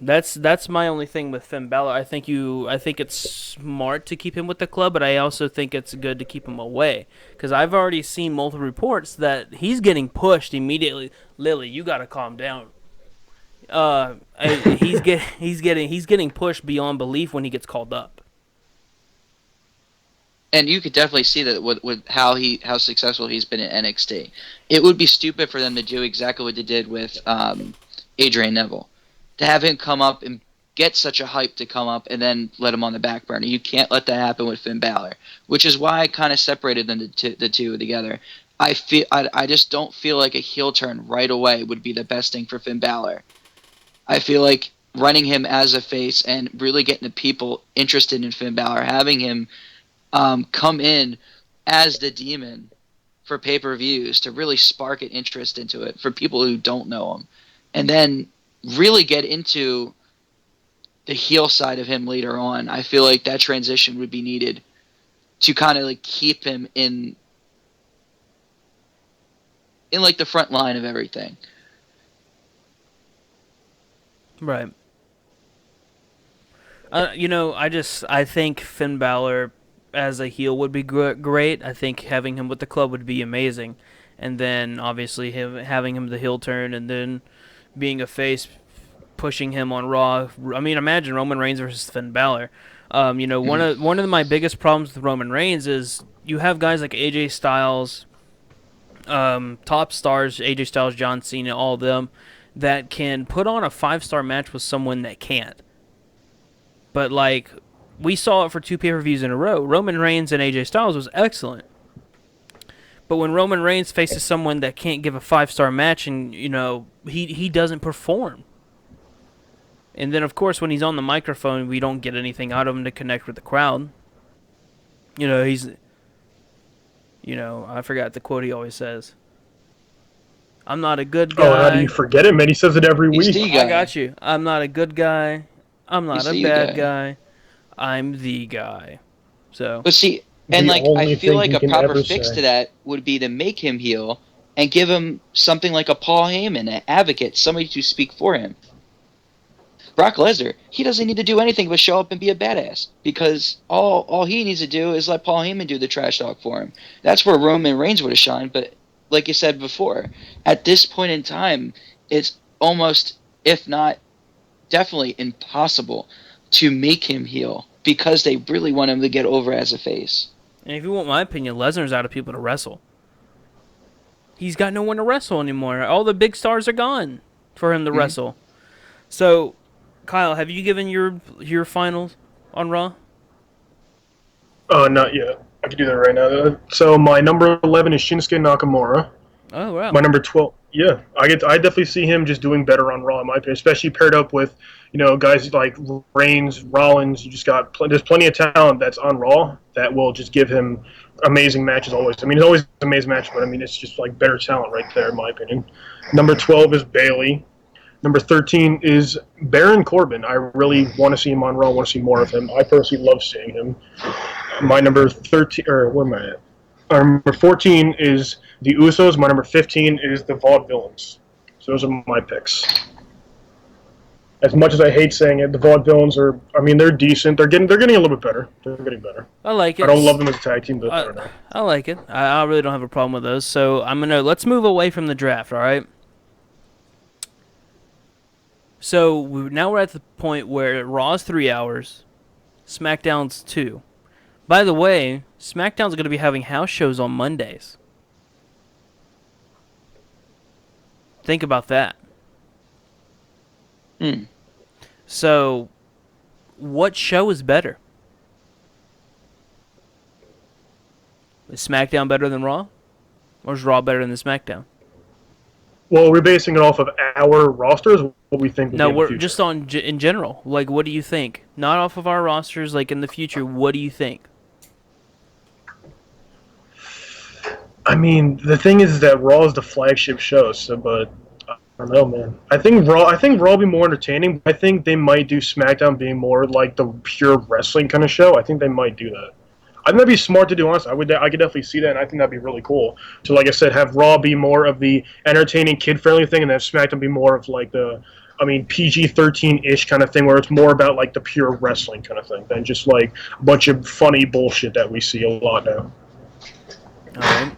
That's my only thing with Finn Balor. I think it's smart to keep him with the club, but I also think it's good to keep him away, because I've already seen multiple reports that he's getting pushed immediately. Lily, you got to calm down. He's getting pushed beyond belief when he gets called up. And you could definitely see that with how successful he's been in NXT. It would be stupid for them to do exactly what they did with Adrian Neville, to have him come up and get such a hype to come up and then let him on the back burner. You can't let that happen with Finn Balor, which is why I kind of separated them the two together. I just don't feel like a heel turn right away would be the best thing for Finn Balor. I feel like running him as a face and really getting the people interested in Finn Balor, having him come in as the Demon for pay-per-views to really spark an interest into it for people who don't know him, and then really get into the heel side of him later on. I feel like that transition would be needed to kind of like keep him in like the front line of everything. Right. I think Finn Balor as a heel would be great. I think having him with the club would be amazing, and then obviously having him the heel turn, and then being a face, pushing him on Raw. I mean, imagine Roman Reigns versus Finn Balor. One of my biggest problems with Roman Reigns is you have guys like AJ Styles, top stars, AJ Styles, John Cena, all of them, that can put on a 5-star match with someone that can't. But like, we saw it for 2 pay-per-views in a row. Roman Reigns and AJ Styles was excellent. But when Roman Reigns faces someone that can't give a 5-star match, and he doesn't perform. And then of course when he's on the microphone, we don't get anything out of him to connect with the crowd. I forgot the quote he always says. I'm not a good guy. Oh, how do you forget it, man? He says it every week. I got you. I'm not a good guy. I'm not a bad guy. I'm the guy. So. But see, and like I feel like a proper fix to that would be to make him heel and give him something like a Paul Heyman, an advocate, somebody to speak for him. Brock Lesnar, he doesn't need to do anything but show up and be a badass, because all he needs to do is let Paul Heyman do the trash talk for him. That's where Roman Reigns would have shined, but like you said before, at this point in time, it's almost, if not definitely impossible to make him heel, because they really want him to get over as a face. And if you want my opinion, Lesnar's out of people to wrestle. He's got no one to wrestle anymore. All the big stars are gone. for him to wrestle. So, Kyle, have you given your finals on Raw? Not yet. I can do that right now. So my number 11 is Shinsuke Nakamura. Oh wow. My number 12, yeah, I definitely see him just doing better on Raw, in my opinion, especially paired up with, guys like Reigns, Rollins. You just got there's plenty of talent that's on Raw that will just give him amazing matches always. I mean, it's always an amazing match, but I mean, it's just like better talent right there, in my opinion. Number 12 is Bailey. Number 13 is Baron Corbin. I really want to see him on Raw. I want to see more of him. I personally love seeing him. My number 13, or where am I at? Number 14 is the Usos. My number 15 is the Vaudevillains. So those are my picks. As much as I hate saying it, the Vaudevillains are. I mean, they're decent. They're getting a little bit better. They're getting better. I like it. I don't love them as a tag team, but I don't know. I like it. I really don't have a problem with those. So let's move away from the draft. All right. So now we're at the point where Raw's 3 hours, SmackDown's 2. By the way, SmackDown's going to be having house shows on Mondays. Think about that. So, what show is better? Is SmackDown better than Raw? Or is Raw better than SmackDown? Well, we're basing it off of our rosters. What we think. No, we're just on in general. Like, what do you think? Not off of our rosters. Like in the future, what do you think? I mean, the thing is that Raw is the flagship show. So, but I don't know, man. I think Raw will be more entertaining. I think they might do SmackDown being more like the pure wrestling kind of show. I think they might do that. I think that'd be smart to do, honestly. I could definitely see that, and I think that'd be really cool. So, like I said, have Raw be more of the entertaining, kid-friendly thing, and then SmackDown be more of like the, PG-13-ish kind of thing, where it's more about like the pure wrestling kind of thing than just like a bunch of funny bullshit that we see a lot now. All right.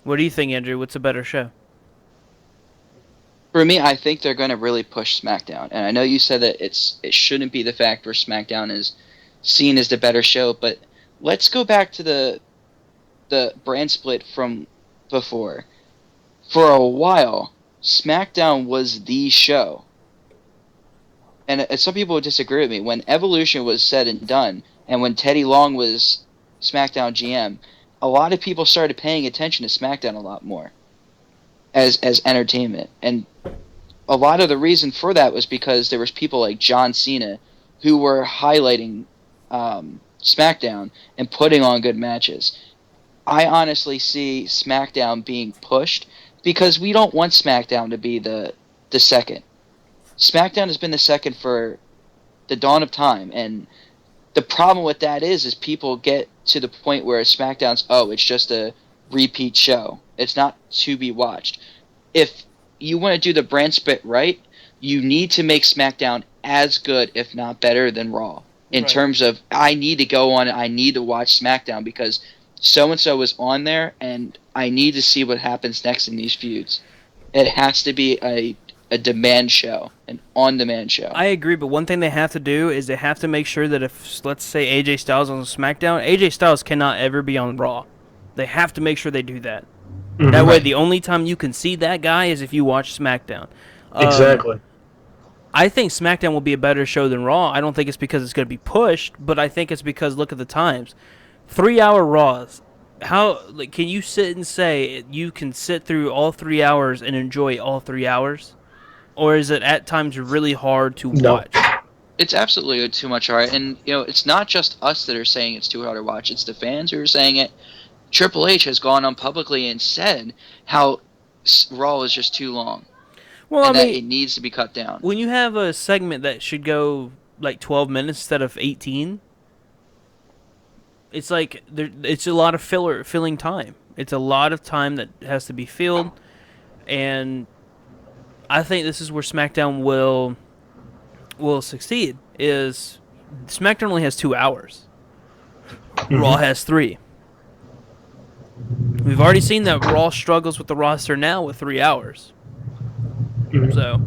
What do you think, Andrew? What's a better show? For me, I think they're going to really push SmackDown, and I know you said that it shouldn't be the fact where SmackDown is seen as the better show, but let's go back to the brand split from before. For a while, SmackDown was the show. And some people would disagree with me. When Evolution was said and done, and when Teddy Long was SmackDown GM, a lot of people started paying attention to SmackDown a lot more as entertainment. And a lot of the reason for that was because there was people like John Cena who were highlighting SmackDown and putting on good matches. I honestly see SmackDown being pushed because we don't want SmackDown to be the second. SmackDown has been the second for the dawn of time, and the problem with that is people get to the point where SmackDown's, it's just a repeat show. It's not to be watched. If you want to do the brand split right, you need to make SmackDown as good, if not better, than Raw. In terms of, I need to go on, I need to watch SmackDown because so-and-so is on there, and I need to see what happens next in these feuds. It has to be a demand show, an on-demand show. I agree, but one thing they have to do is they have to make sure that if, let's say, AJ Styles on SmackDown, AJ Styles cannot ever be on Raw. They have to make sure they do that. Mm-hmm. That way, the only time you can see that guy is if you watch SmackDown. Exactly. I think SmackDown will be a better show than Raw. I don't think it's because it's going to be pushed, but I think it's because, look at the times. 3-hour Raws. Can you sit and say you can sit through all 3 hours and enjoy all 3 hours? Or is it at times really hard to watch? It's absolutely too much hard. And, it's not just us that are saying it's too hard to watch. It's the fans who are saying it. Triple H has gone on publicly and said how Raw is just too long. Well, that it needs to be cut down. When you have a segment that should go like 12 minutes instead of 18, it's like it's a lot of filling time. It's a lot of time that has to be filled, and I think this is where SmackDown will succeed. Is SmackDown only has 2 hours, Raw has 3. We've already seen that Raw struggles with the roster now with 3 hours. Mm-hmm. So,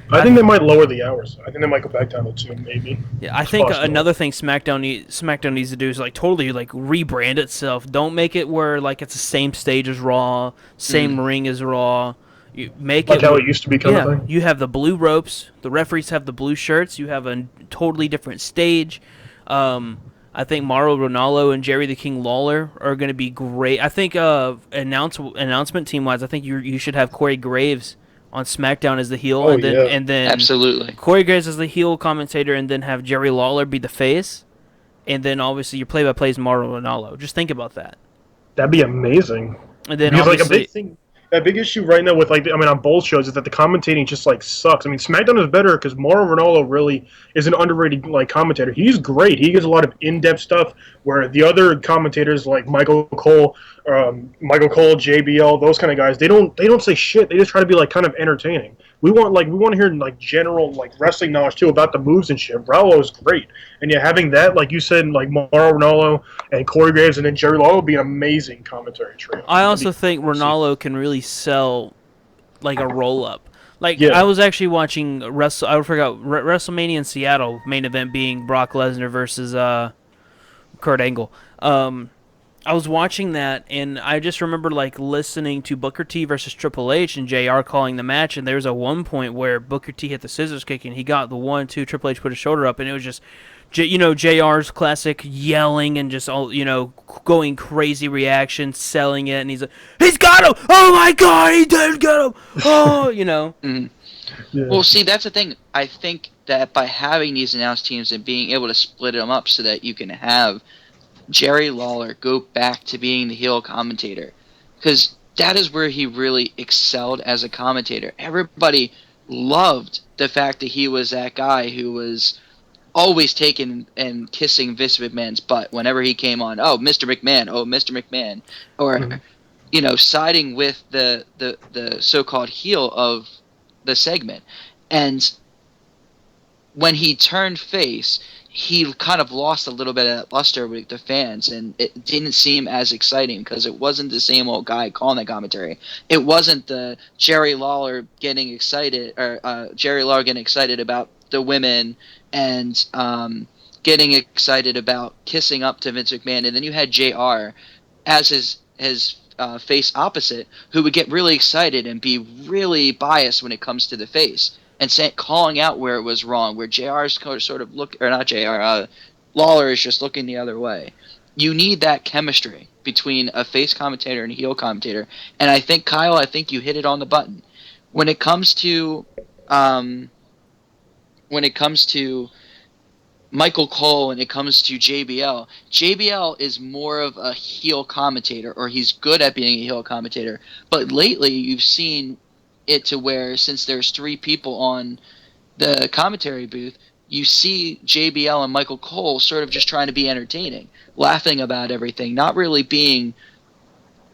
I think they might lower the hours. I think they might go back down to 2, maybe. Yeah, I think another thing SmackDown needs to do is totally rebrand itself. Don't make it where it's the same stage as Raw, same ring as Raw. You make Like it how it used to be kind of yeah. thing. You have the blue ropes. The referees have the blue shirts. You have a totally different stage. I think Mauro Ronaldo and Jerry the King Lawler are going to be great. I think announcement team wise, I think you should have Corey Graves on SmackDown as the heel, Oh and then yeah, Absolutely. Corey Graves as the heel commentator, and then have Jerry Lawler be the face, and then obviously your play-by-play is Mauro Ronaldo. Just think about that. that'd be amazing. And then Because like a big obviously, thing, that big issue right now with like I mean on both shows is that the commentating just like sucks. I mean SmackDown is better because Mauro Ronaldo really is an underrated like commentator. He's great. He gives a lot of in-depth stuff where the other commentators like Michael Cole, JBL, those kind of guys, they don't say shit. They just try to be like kind of entertaining. We want to hear like general like wrestling knowledge too about the moves and shit. Bravo is great, and yeah, having that like you said like Mauro Ronaldo and Corey Graves and then Jerry Lawler would be an amazing commentary trio. I That'd also be think Ronaldo can really sell like a roll-up. Like Yeah. I was actually watching I forgot WrestleMania in Seattle main event being Brock Lesnar versus Kurt Angle. I was watching that, and I just remember like listening to Booker T versus Triple H and JR calling the match. And there was a one point where Booker T hit the scissors kick, and he got the 1-2. Triple H put his shoulder up, and it was just, JR's classic yelling and just all going crazy reaction, selling it, and he's got him! Oh my God, he did get him! Oh, Mhm. Yeah. Well, see, that's the thing. I think that by having these announced teams and being able to split them up so that you can have Jerry Lawler go back to being the heel commentator, because that is where he really excelled as a commentator. Everybody loved the fact that he was that guy who was always taking and kissing Vince McMahon's butt whenever he came on. Oh, Mr. McMahon. Oh, Mr. McMahon. Or, siding with the so-called heel of the segment. And when he turned face, he kind of lost a little bit of that luster with the fans, and it didn't seem as exciting because it wasn't the same old guy calling the commentary. It wasn't the Jerry Lawler getting excited, or Jerry Lawler getting excited about the women and getting excited about kissing up to Vince McMahon, and then you had JR as his face opposite, who would get really excited and be really biased when it comes to the face. And calling out where it was wrong, where JR's sort of Lawler is just looking the other way. You need that chemistry between a face commentator and a heel commentator, and I think Kyle, you hit it on the button. When it comes to Michael Cole and it comes to JBL is more of a heel commentator, or he's good at being a heel commentator. But lately, you've seen it to where, since there's 3 people on the commentary booth, you see JBL and Michael Cole sort of just trying to be entertaining, laughing about everything, not really being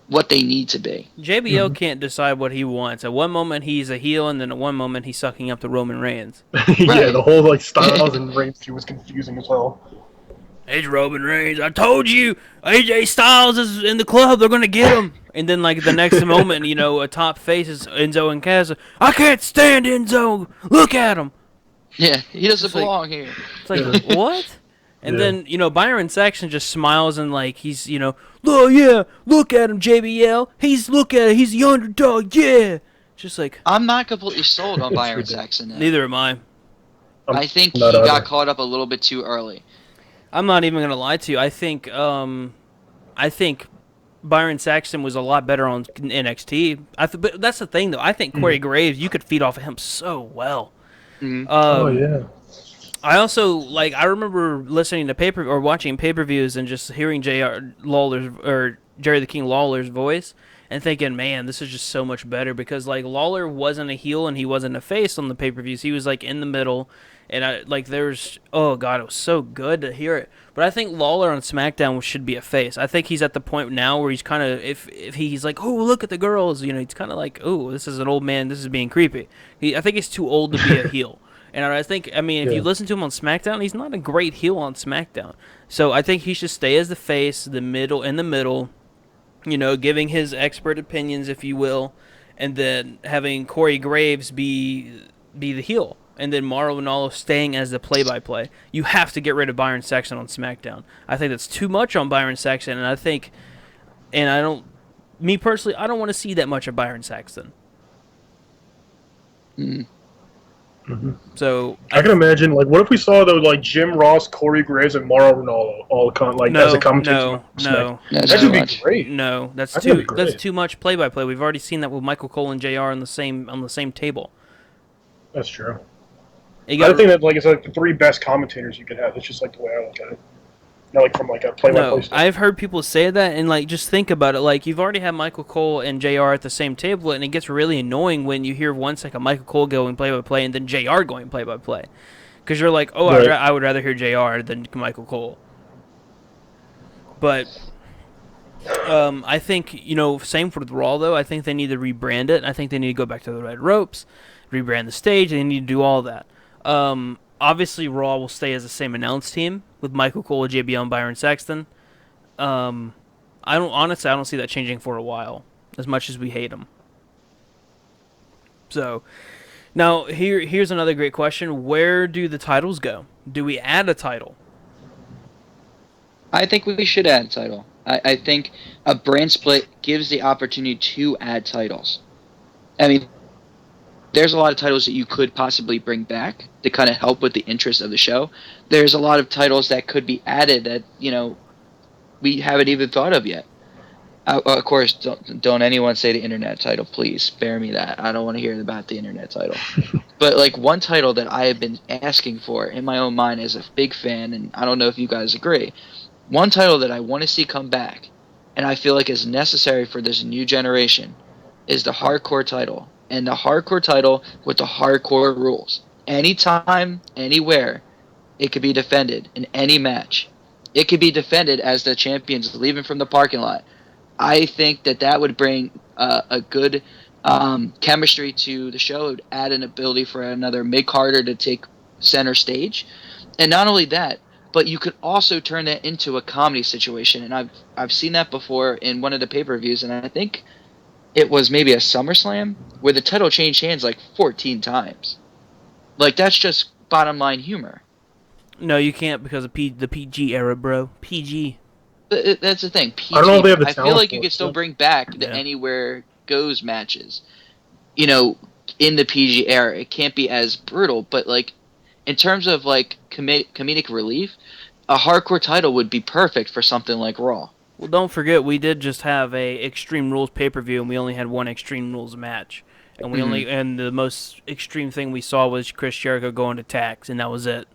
what they need to be. JBL can't decide what he wants. At one moment he's a heel, and then at one moment he's sucking up to Roman Reigns. Yeah, the whole like Styles and Reigns feud was confusing as hell. It's Roman Reigns. I told you, AJ Styles is in the club. They're gonna get him. And then, like the next moment, a top face is Enzo and Cass. I can't stand Enzo. Look at him. Yeah, he doesn't It's like- belong here. It's like what? And Yeah. then Byron Saxton just smiles and like he's oh yeah, look at him, JBL. He's the underdog. Yeah, just like I'm not completely sold on It's Byron ridiculous. Saxton now. neither am I. I think he not either. got caught up a little bit too early. I'm not even gonna lie to you. I think Byron Saxton was a lot better on NXT. But that's the thing, though. I think Corey Graves, you could feed off of him so well. Mhm. Oh yeah. I also I remember listening to watching pay-per-views and just hearing Jerry the King Lawler's voice and thinking, man, this is just so much better because Lawler wasn't a heel and he wasn't a face on the pay-per-views. He was in the middle. And oh God, it was so good to hear it. But I think Lawler on SmackDown should be a face. I think he's at the point now where he's kind of, if he's like, oh, look at the girls, he's kind of like, oh, this is an old man, this is being creepy. I think he's too old to be a heel. And I think, if you listen to him on SmackDown, he's not a great heel on SmackDown. So I think he should stay as the face, in the middle, giving his expert opinions, if you will, and then having Corey Graves be the heel. And then Mauro Ronaldo staying as the play-by-play. You have to get rid of Byron Saxton on SmackDown. I think that's too much on Byron Saxton, me personally, I don't want to see that much of Byron Saxton. Mm. So I can imagine, like, what if we saw though, like Jim Ross, Corey Graves, and Mauro Ronaldo all as a commentators on SmackDown? That's That too should be much. great. No, I think that'd be that's great. too much play by play. We've already seen that with Michael Cole and JR on the same table. That's true. You I got think that like it's like the three best commentators you could have. It's just like the way I look at it. Not like from like a play-by-play No, standpoint. I've heard people say that, and like just think about it. Like you've already had Michael Cole and JR at the same table, and it gets really annoying when you hear one second Michael Cole going play by play and then JR going play by play, because you're like, oh, Right. I would rather hear JR than Michael Cole. But I think same for Raw though. I think they need to rebrand it. I think they need to go back to the red ropes, rebrand the stage. They need to do all that. Obviously, Raw will stay as the same announce team with Michael Cole, JBL, and Byron Saxton. I don't see that changing for a while, as much as we hate them. So now here's another great question: where do the titles go? Do we add a title? I think we should add title. I think a brand split gives the opportunity to add titles. I mean, there's a lot of titles that you could possibly bring back to kind of help with the interest of the show. There's a lot of titles that could be added that, we haven't even thought of yet. Of course, don't anyone say the internet title, please. Spare me that. I don't want to hear about the internet title. But, like, one title that I have been asking for in my own mind as a big fan, and I don't know if you guys agree, one title that I want to see come back, and I feel like is necessary for this new generation, is the hardcore title. And the hardcore title with the hardcore rules. Anytime, anywhere, it could be defended in any match. It could be defended as the champions leaving from the parking lot. I think that would bring a good chemistry to the show. It would add an ability for another mid-carder to take center stage. And not only that, but you could also turn that into a comedy situation. And I've seen that before in one of the pay-per-views, and I think it was maybe a SummerSlam where the title changed hands like 14 times. Like, that's just bottom line humor. No, you can't because of the PG era, bro. PG. That's the thing. PG, I don't know if they have the I feel talent like for you it, could still so. bring back the Anywhere Goes matches. In the PG era, it can't be as brutal, but like in terms of like comedic relief, a hardcore title would be perfect for something like Raw. Well, don't forget we did just have a Extreme Rules pay-per-view, and we only had one Extreme Rules match, and and the most extreme thing we saw was Chris Jericho going to tax, and that was it.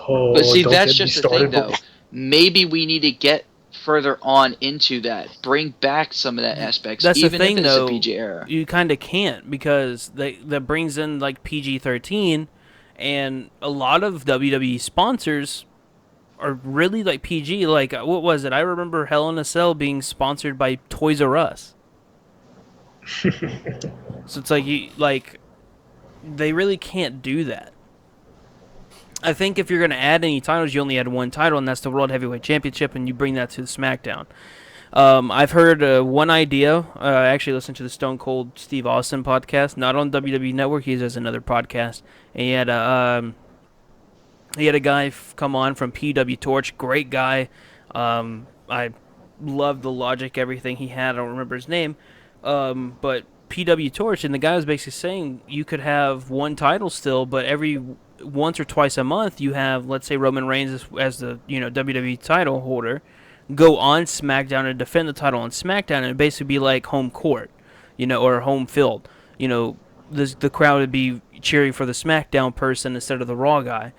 Oh, But see, don't that's get me just the thing, started. though. Maybe we need to get further on into that, bring back some of that aspects. That's even the thing, if it's though. a PG era. You kind of can't because that brings in like PG-13, and a lot of WWE sponsors are really like PG. Like what was it? I remember Hell in a Cell being sponsored by Toys R Us. So it's like they really can't do that. I think if you're going to add any titles, you only add one title, and that's the World Heavyweight Championship, and you bring that to the SmackDown. I've heard one idea. I actually listened to the Stone Cold Steve Austin podcast, not on WWE Network. He has another podcast, and he had a guy come on from PW Torch, great guy. I love the logic, everything he had. I don't remember his name, but PW Torch, and the guy was basically saying you could have one title still, but every once or twice a month you have, let's say, Roman Reigns as the WWE title holder go on SmackDown and defend the title on SmackDown, and it'd basically be like home court, or home field. The crowd would be cheering for the SmackDown person instead of the Raw guy.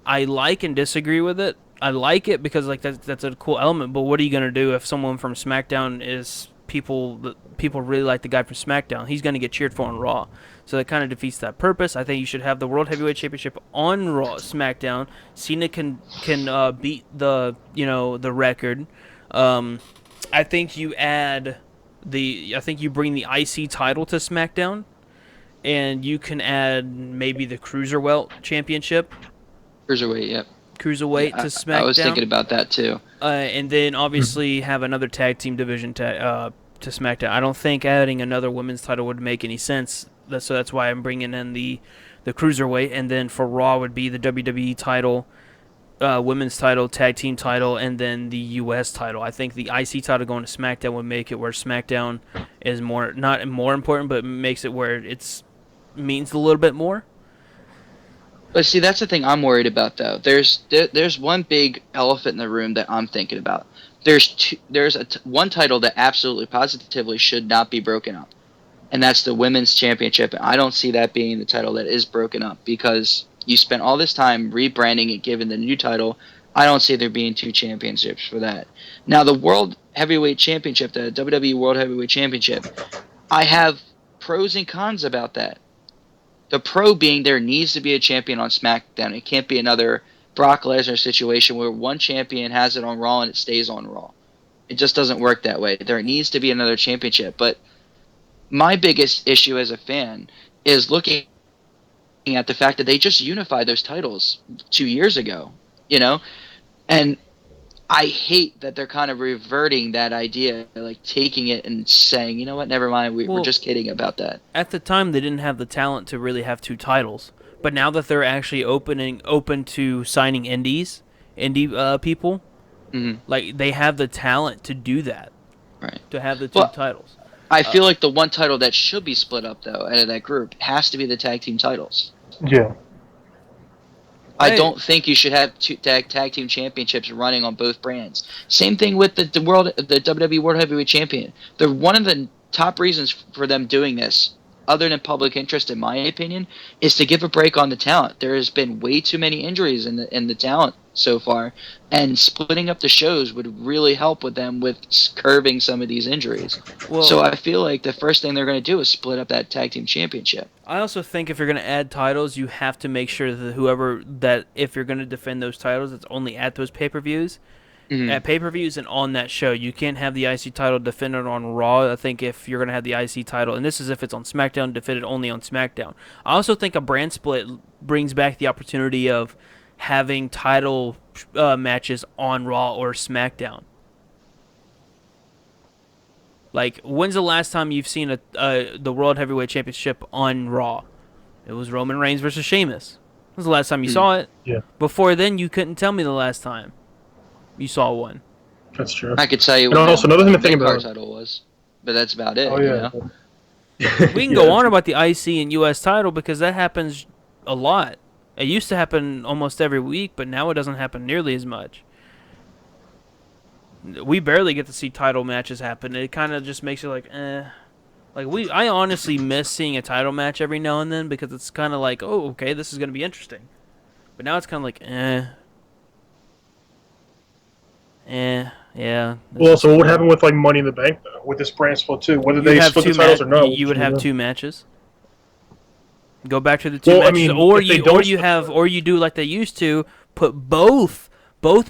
I like and disagree with it. I like it because like that's a cool element, but what are you gonna do if someone from SmackDown is people really like the guy from SmackDown? He's gonna get cheered for on Raw, so that kind of defeats that purpose. I think you should have the World Heavyweight Championship on Raw, SmackDown. Cena can beat the record. I think you bring the IC title to SmackDown, and you can add maybe the Cruiserweight Championship. Cruiserweight, yep. Cruiserweight to SmackDown. I was thinking about that too. And then obviously have another tag team division to SmackDown. I don't think adding another women's title would make any sense. So that's why I'm bringing in the Cruiserweight, and then for Raw would be the WWE title, women's title, tag team title, and then the U.S. title. I think the IC title going to SmackDown would make it where SmackDown is not more important, but makes it where it's means a little bit more. But see, that's the thing I'm worried about, though. There's one big elephant in the room that I'm thinking about. There's one title that absolutely positively should not be broken up, and that's the women's championship. And I don't see that being the title that is broken up because you spent all this time rebranding it, given the new title. I don't see there being two championships for that. Now, the World Heavyweight Championship, the WWE World Heavyweight Championship, I have pros and cons about that. The pro being there needs to be a champion on SmackDown. It can't be another Brock Lesnar situation where one champion has it on Raw and it stays on Raw. It just doesn't work that way. There needs to be another championship. But my biggest issue as a fan is looking at the fact that they just unified those titles 2 years ago, and I hate that they're kind of reverting that idea, like taking it and saying, you know what, never mind, we're just kidding about that. At the time, they didn't have the talent to really have two titles. But now that they're actually open to signing indie people, like they have the talent to do that. Right. To have the two titles. I feel like the one title that should be split up, though, out of that group has to be the tag team titles. Yeah. I don't think you should have two tag team championships running on both brands. Same thing with the WWE World Heavyweight Champion. One of the top reasons for them doing this, other than public interest, in my opinion, is to give a break on the talent. There has been way too many injuries in the talent so far, and splitting up the shows would really help with them with curbing some of these injuries. So I feel like the first thing they're going to do is split up that tag team championship. I also think if you're going to add titles, you have to make sure that if you're going to defend those titles, it's only at those pay-per-views. At pay-per-views and on that show. You can't have the IC title defended on Raw. I think if you're going to have the IC title, and this is if it's on SmackDown, defended only on SmackDown. I also think a brand split brings back the opportunity of having title matches on Raw or SmackDown. Like, when's the last time you've seen the World Heavyweight Championship on Raw? It was Roman Reigns versus Sheamus. When was the last time you saw it? Yeah. Before then, you couldn't tell me the last time you saw one. That's true. I could tell you what another thing to think about title was, but that's about it. Oh yeah. We can go on about the IC and US title because that happens a lot. It used to happen almost every week, but now it doesn't happen nearly as much. We barely get to see title matches happen. It kind of just makes it like, eh. I honestly miss seeing a title match every now and then because it's kind of like, oh, okay, this is going to be interesting. But now it's kind of like, yeah. Well, so what would happen with Money in the Bank though? With this brand split too, whether they split the titles or not? You would have two matches. Go back to the two matches, or you do like they used to, put both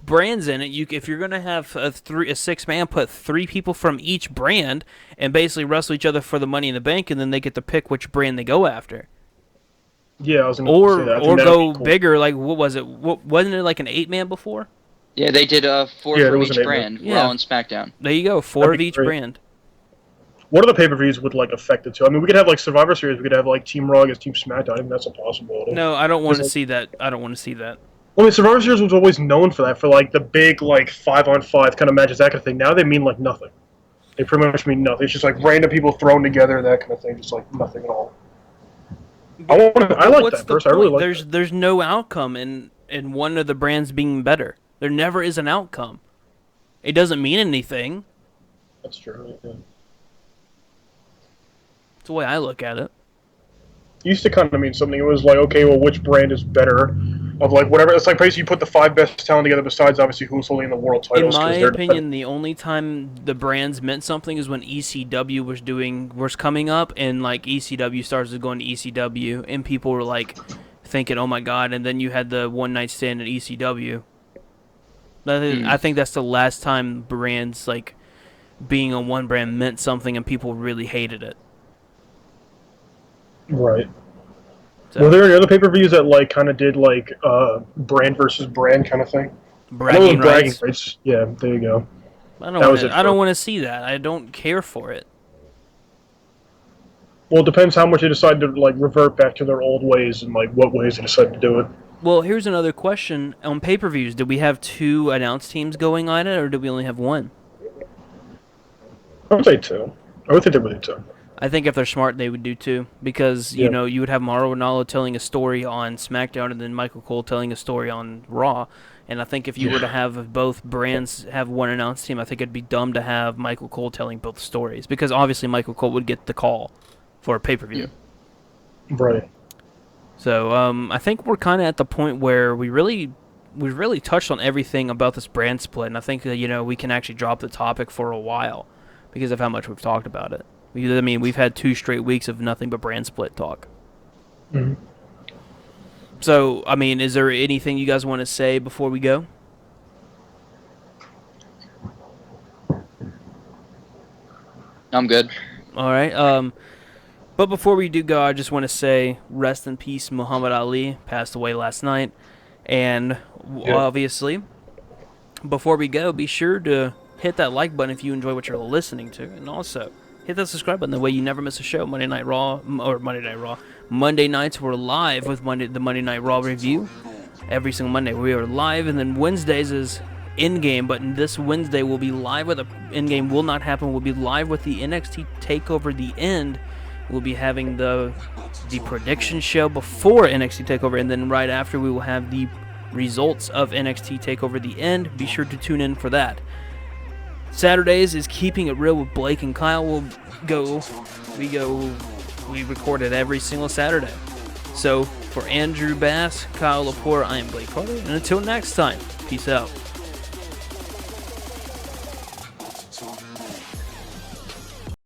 brands in it. If you're gonna have a 6-man, put 3 people from each brand and basically wrestle each other for the Money in the Bank, and then they get to pick which brand they go after. Yeah, I was gonna say that. Or go bigger. Like what was it? Wasn't it like an 8-man before? Yeah, they did 4 for each brand, Raw and SmackDown. There you go, 4 of each brand. What other pay-per-views would affect it too? I mean, we could have Survivor Series. We could have Team Raw against Team SmackDown. I think that's a possibility. No, I don't want to see that. I don't want to see that. Well, I mean, Survivor Series was always known for that, for the big 5-on-5 kind of matches, that kind of thing. Now they mean nothing. They pretty much mean nothing. It's just random people thrown together, that kind of thing, just nothing at all. I like that first. I really like that. There's no outcome in one of the brands being better. There never is an outcome. It doesn't mean anything. That's true. Yeah. That's the way I look at it. It used to kind of mean something. It was okay, well, which brand is better? Of whatever. It's basically you put the 5 best talent together besides, obviously, who's holding the world titles. In my opinion, the only time the brands meant something is when ECW was coming up, and ECW stars was going to ECW, and people were thinking, oh my god, and then you had the one night stand at ECW. I think that's the last time brands being on one brand meant something and people really hated it. Right. So, were there any other pay-per-views that kind of did brand versus brand kind of thing? Bragging rights. Yeah, there you go. I don't want to see that. I don't care for it. Well, it depends how much they decide to revert back to their old ways and what ways they decide to do it. Well, here's another question. On pay-per-views, did we have 2 announced teams going on it, or did we only have 1? I would say 2. I would think there would be 2. I think if they're smart, they would do too, because you Yeah. know you would have Mauro Ranallo telling a story on SmackDown and then Michael Cole telling a story on Raw. And I think if you were to have both brands have one announce team, I think it'd be dumb to have Michael Cole telling both stories, because obviously Michael Cole would get the call for a pay-per-view. Right. So I think we're kind of at the point where we really touched on everything about this brand split, and I think that we can actually drop the topic for a while because of how much we've talked about it. I mean, we've had 2 straight weeks of nothing but brand split talk. Mm-hmm. So, I mean, is there anything you guys want to say before we go? I'm good. All right. But before we do go, I just want to say rest in peace, Muhammad Ali passed away last night. And obviously, before we go, be sure to hit that like button if you enjoy what you're listening to. And also, hit that subscribe button. That way you never miss a show. Monday nights we're live with the Monday Night Raw review. Every single Monday we are live. And then Wednesdays is in-game. But this Wednesday we'll be live with in-game will not happen. We'll be live with the NXT TakeOver The End. We'll be having the prediction show before NXT TakeOver, and then right after we will have the results of NXT TakeOver The End. Be sure to tune in for that. Saturdays is Keeping It Real with Blake and Kyle. We record it every single Saturday. So for Andrew Bast, Kyle Lepore, I am Blake Carter, and until next time, peace out.